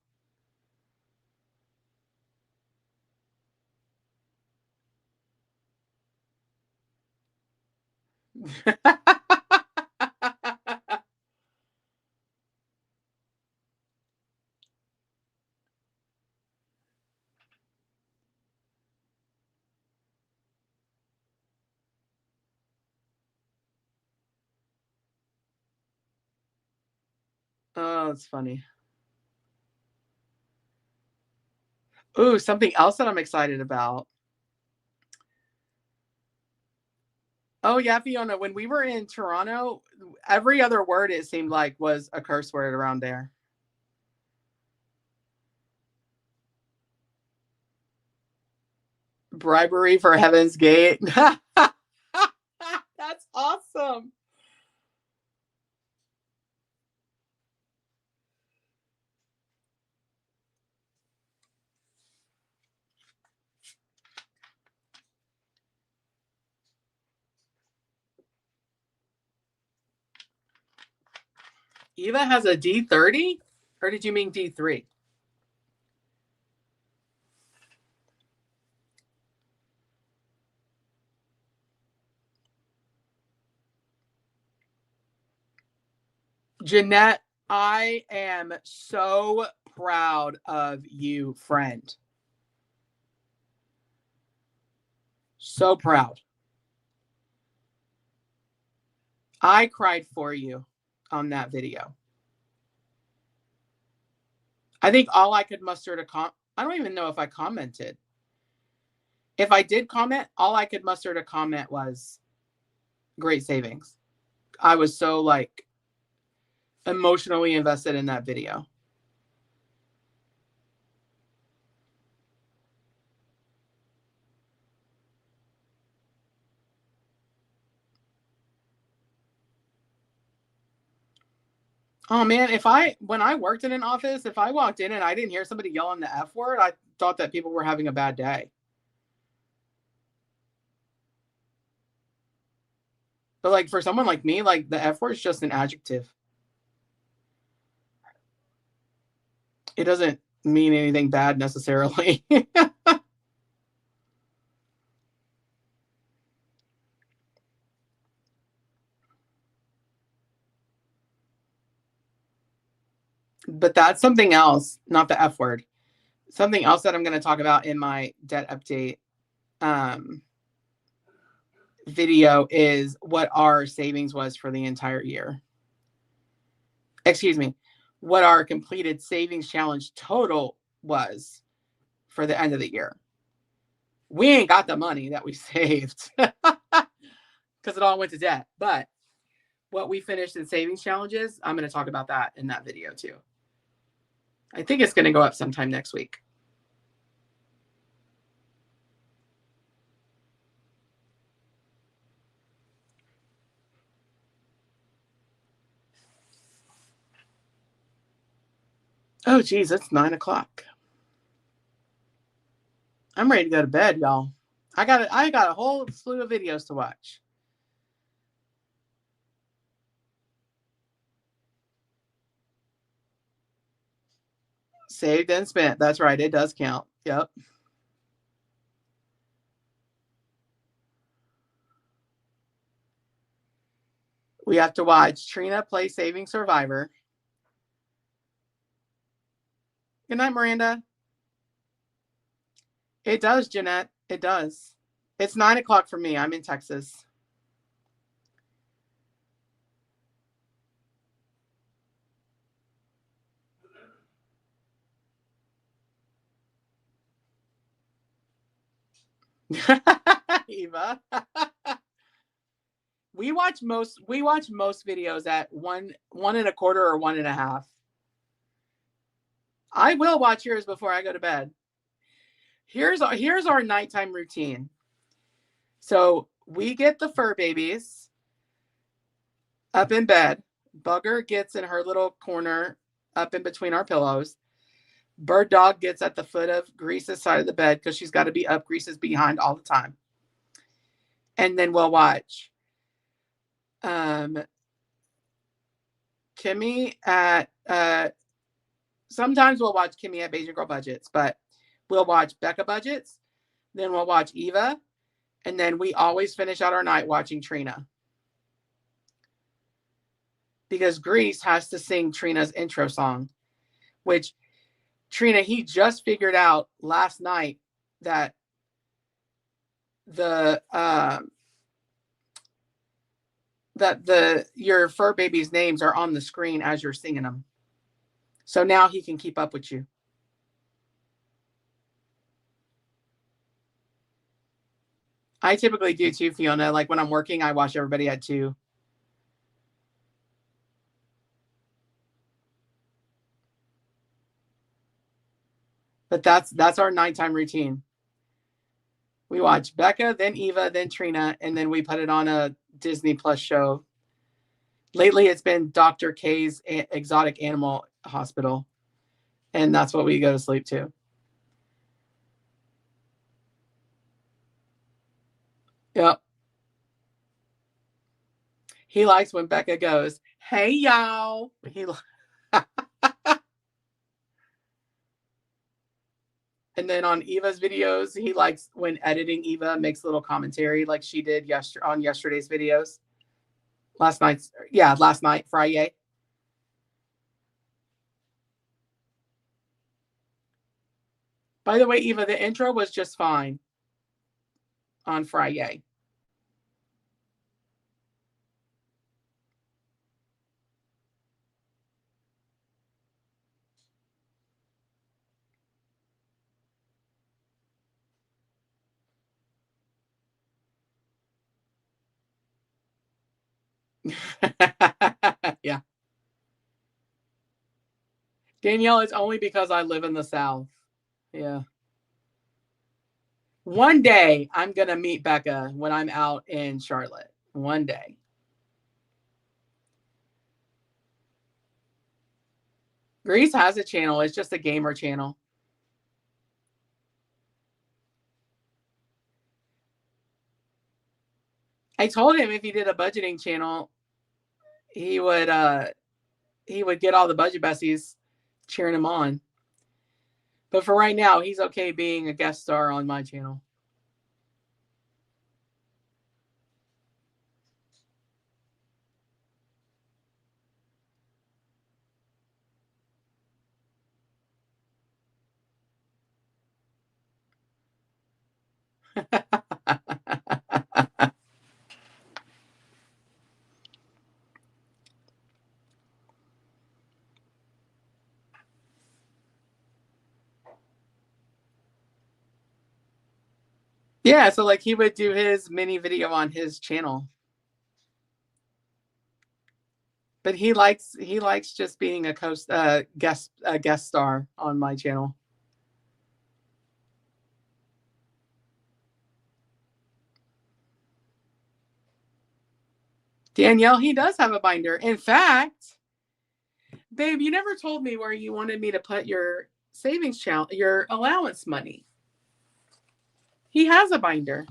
Oh, that's funny. Ooh, something else that I'm excited about. Oh, yeah, Fiona, when we were in Toronto, every other word it seemed like was a curse word around there. Bribery for Heaven's Gate. That's awesome. Eva has a D30? Or did you mean D3? Jeanette, I am so proud of you, friend. So proud. I cried for you on that video. I think all I could muster to I don't even know if I commented. If I did comment, all I could muster to comment was great savings. I was so like emotionally invested in that video. Oh man, when I worked in an office, if I walked in and I didn't hear somebody yelling the F word, I thought that people were having a bad day. But like for someone like me, like the F word is just an adjective. It doesn't mean anything bad necessarily. But that's something else, not the F word. Something else that I'm going to talk about in my debt update video is what our savings was for the entire year. Excuse me, what our completed savings challenge total was for the end of the year. We ain't got the money that we saved because it all went to debt. But what we finished in savings challenges, I'm going to talk about that in that video too. I think it's going to go up sometime next week. Oh, geez, it's 9:00. I'm ready to go to bed, y'all. I got a whole slew of videos to watch. Saved and spent. That's right. It does count. Yep. We have to watch Trina play Saving Survivor. Good night, Miranda. It does, Jeanette. It does. It's 9:00 for me. I'm in Texas. Eva. We watch most videos at 1.25 or 1.5. I will watch yours before I go to bed. Here's our nighttime routine. So we get the fur babies up in bed. Bugger gets in her little corner up in between our pillows. Bird dog gets at the foot of Grease's side of the bed because she's got to be up. Grease's behind all the time. And then we'll watch Kimmy at sometimes we'll watch Kimmy at Beijing Girl Budgets, but we'll watch Becca Budgets, then we'll watch Eva, and then we always finish out our night watching Trina. Because Grease has to sing Trina's intro song, which Trina, he just figured out last night that your fur babies' names are on the screen as you're singing them. So now he can keep up with you. I typically do too, Fiona. Like when I'm working, I watch everybody at 2. But that's our nighttime routine. We watch Becca, then Eva, then Trina, and then we put it on a Disney Plus show. Lately, it's been Dr. K's Exotic Animal Hospital, and that's what we go to sleep to. Yep. He likes when Becca goes, "Hey, y'all." And then on Eva's videos, he likes when editing Eva makes a little commentary like she did on yesterday's videos. Last night, Friday. By the way, Eva, the intro was just fine on Friday. Yeah. Danielle, it's only because I live in the South. Yeah. One day I'm going to meet Becca when I'm out in Charlotte. One day. Grease has a channel. It's just a gamer channel. I told him if he did a budgeting channel, he would get all the budget besties cheering him on. But for right now, he's okay being a guest star on my channel. Yeah, so like he would do his mini video on his channel. But he likes just being a guest star on my channel. Danielle, he does have a binder. In fact, babe, you never told me where you wanted me to put your savings challenge, your allowance money. He has a binder.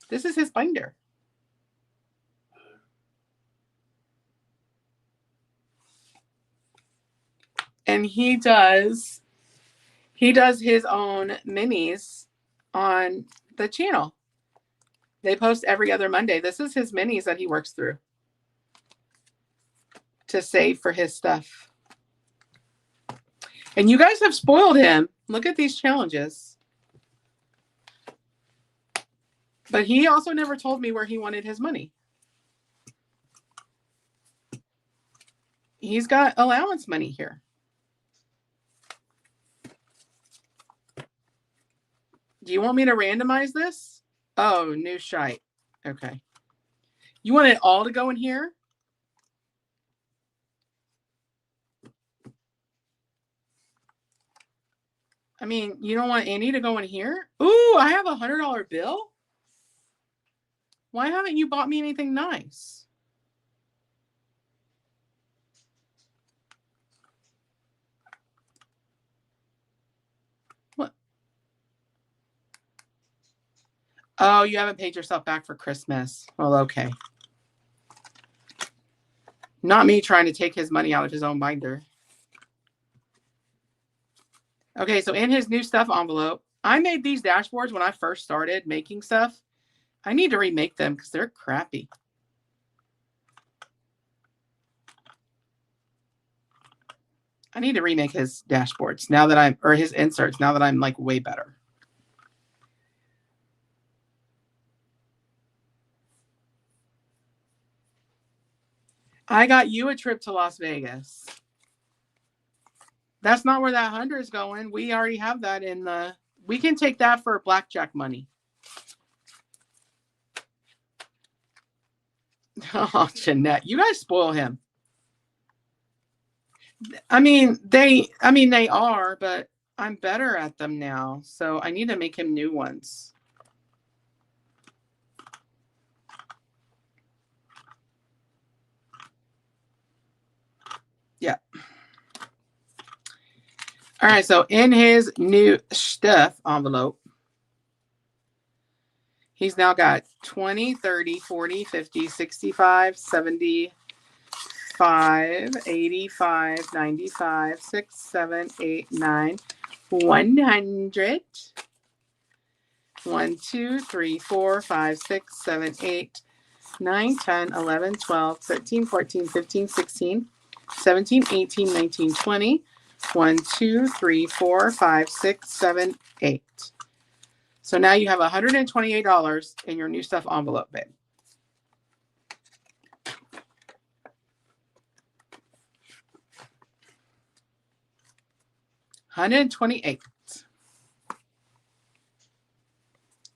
This is his binder. And he does his own minis on the channel. They post every other Monday. This is his minis that he works through to save for his stuff. And you guys have spoiled him. Look at these challenges. But he also never told me where he wanted his money. He's got allowance money here. Do you want me to randomize this? Oh, new shite. Okay. You want it all to go in here? I mean, you don't want any to go in here? Ooh, I have a $100 bill. Why haven't you bought me anything nice? What? Oh, you haven't paid yourself back for Christmas. Well, okay. Not me trying to take his money out of his own binder. Okay, so in his new stuff envelope, I made these dashboards when I first started making stuff. I need to remake them because they're crappy. I need to remake his dashboards now that or his inserts now that I'm like way better. I got you a trip to Las Vegas. That's not where that 100 is going. We already have that in the, we can take that for blackjack money. Oh, Jeanette, you guys spoil him. I mean, they are, but I'm better at them now. So I need to make him new ones. Yeah. All right. So in his new stuff envelope, he's now got 20, 30, 40, 50, 65, 70, 85, 95, 6, 7, 8, 9, 100. 1, 2, 3, 4, 5, 6, 7, 8, 9, 10, 11, 12, 13, 14, 15, 16, 17, 18, 19, 20. 1, 2, 3, 4, 5, 6, 7, 8. So now you have $128 in your new stuff envelope, babe. $128.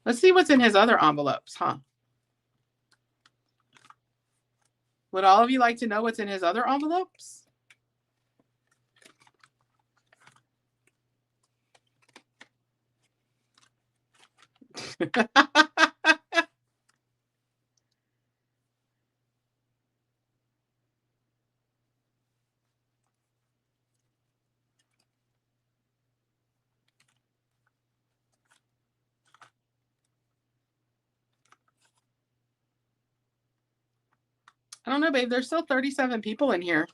Let's see what's in his other envelopes, huh? Would all of you like to know what's in his other envelopes? I don't know, babe. There's still 37 people in here.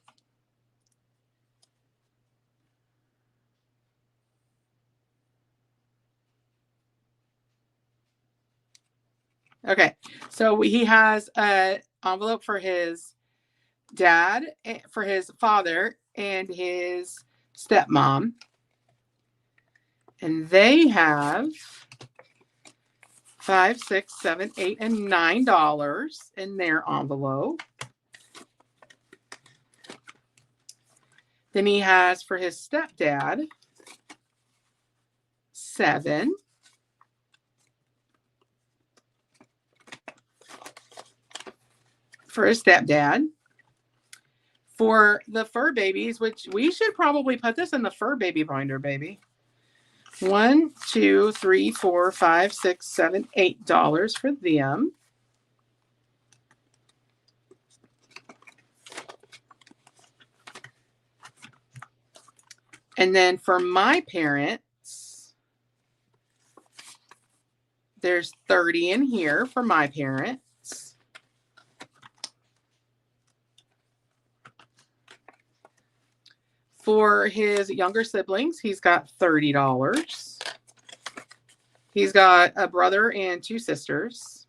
Okay, so he has an envelope for his dad, for his father, and his stepmom. And they have $5, $6, $7, $8, and $9 in their envelope. Then he has for his stepdad $7. For his stepdad. For the fur babies, which we should probably put this in the fur baby binder, baby. 1, 2, 3, 4, 5, 6, 7, $8 for them. And then for my parents, there's 30 in here for my parents. For his younger siblings, he's got $30. He's got a brother and 2 sisters.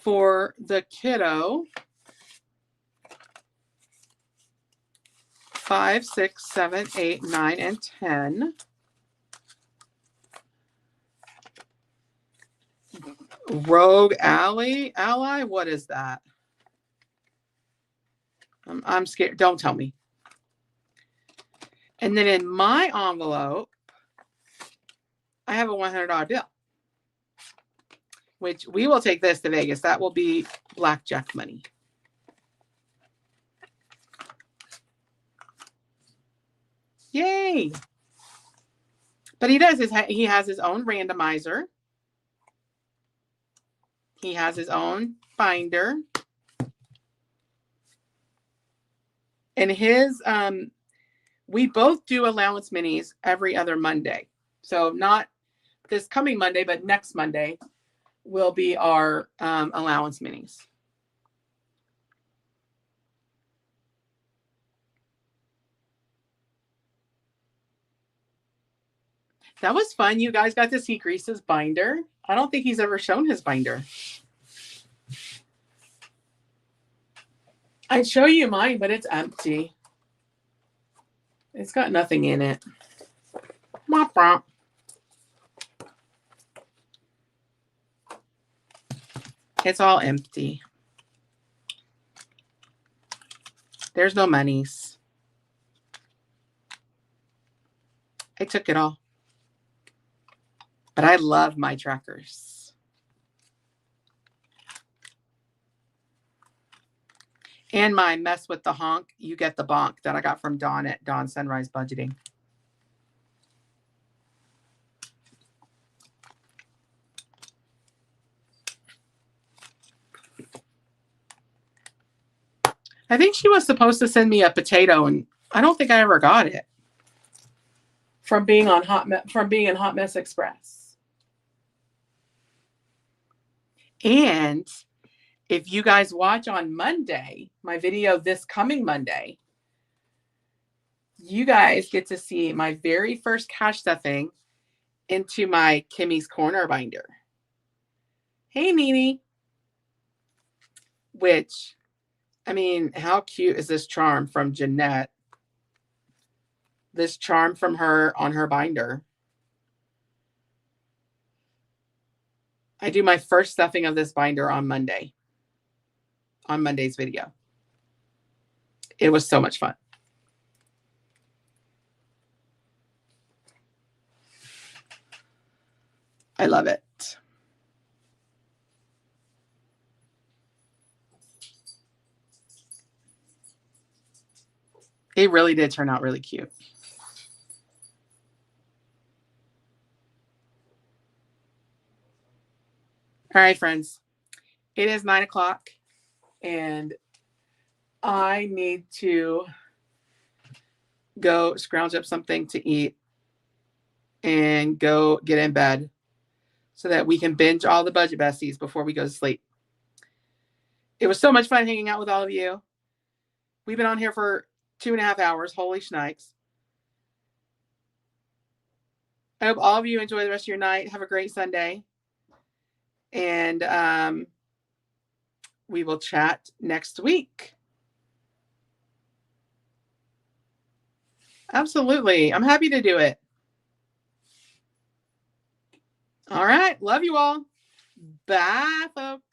For the kiddo, 5, 6, 7, 8, 9, and 10. Rogue Ally? What is that? I'm scared. Don't tell me. And then in my envelope, I have a $100 bill, which we will take this to Vegas. That will be blackjack money. Yay. But he has his own randomizer. He has his own binder. And his, we both do allowance minis every other Monday. So not this coming Monday, but next Monday will be our allowance minis. That was fun. You guys got to see Grease's binder. I don't think he's ever shown his binder. I'd show you mine, but it's empty. It's got nothing in it. It's all empty. There's no monies. I took it all. But I love my trackers. And my mess with the honk, you get the bonk that I got from Dawn at Dawn Sunrise Budgeting. I think she was supposed to send me a potato, and I don't think I ever got it from being in Hot Mess Express. And if you guys watch on Monday, my video this coming Monday, you guys get to see my very first cash stuffing into my Kimmy's Corner binder. Hey, Nene. Which, I mean, how cute is this charm from Jeanette? This charm from her on her binder. I do my first stuffing of this binder on Monday. On Monday's video. It was so much fun. I love it. It really did turn out really cute. All right, friends. It is 9 o'clock. And I need to go scrounge up something to eat and go get in bed so that we can binge all the Budget Besties before we go to sleep. It was so much fun hanging out with all of you. We've been on here for 2.5 hours. Holy shnikes. I hope all of you enjoy the rest of your night. Have a great Sunday. And we will chat next week. Absolutely. I'm happy to do it. All right. Love you all. Bye, folks.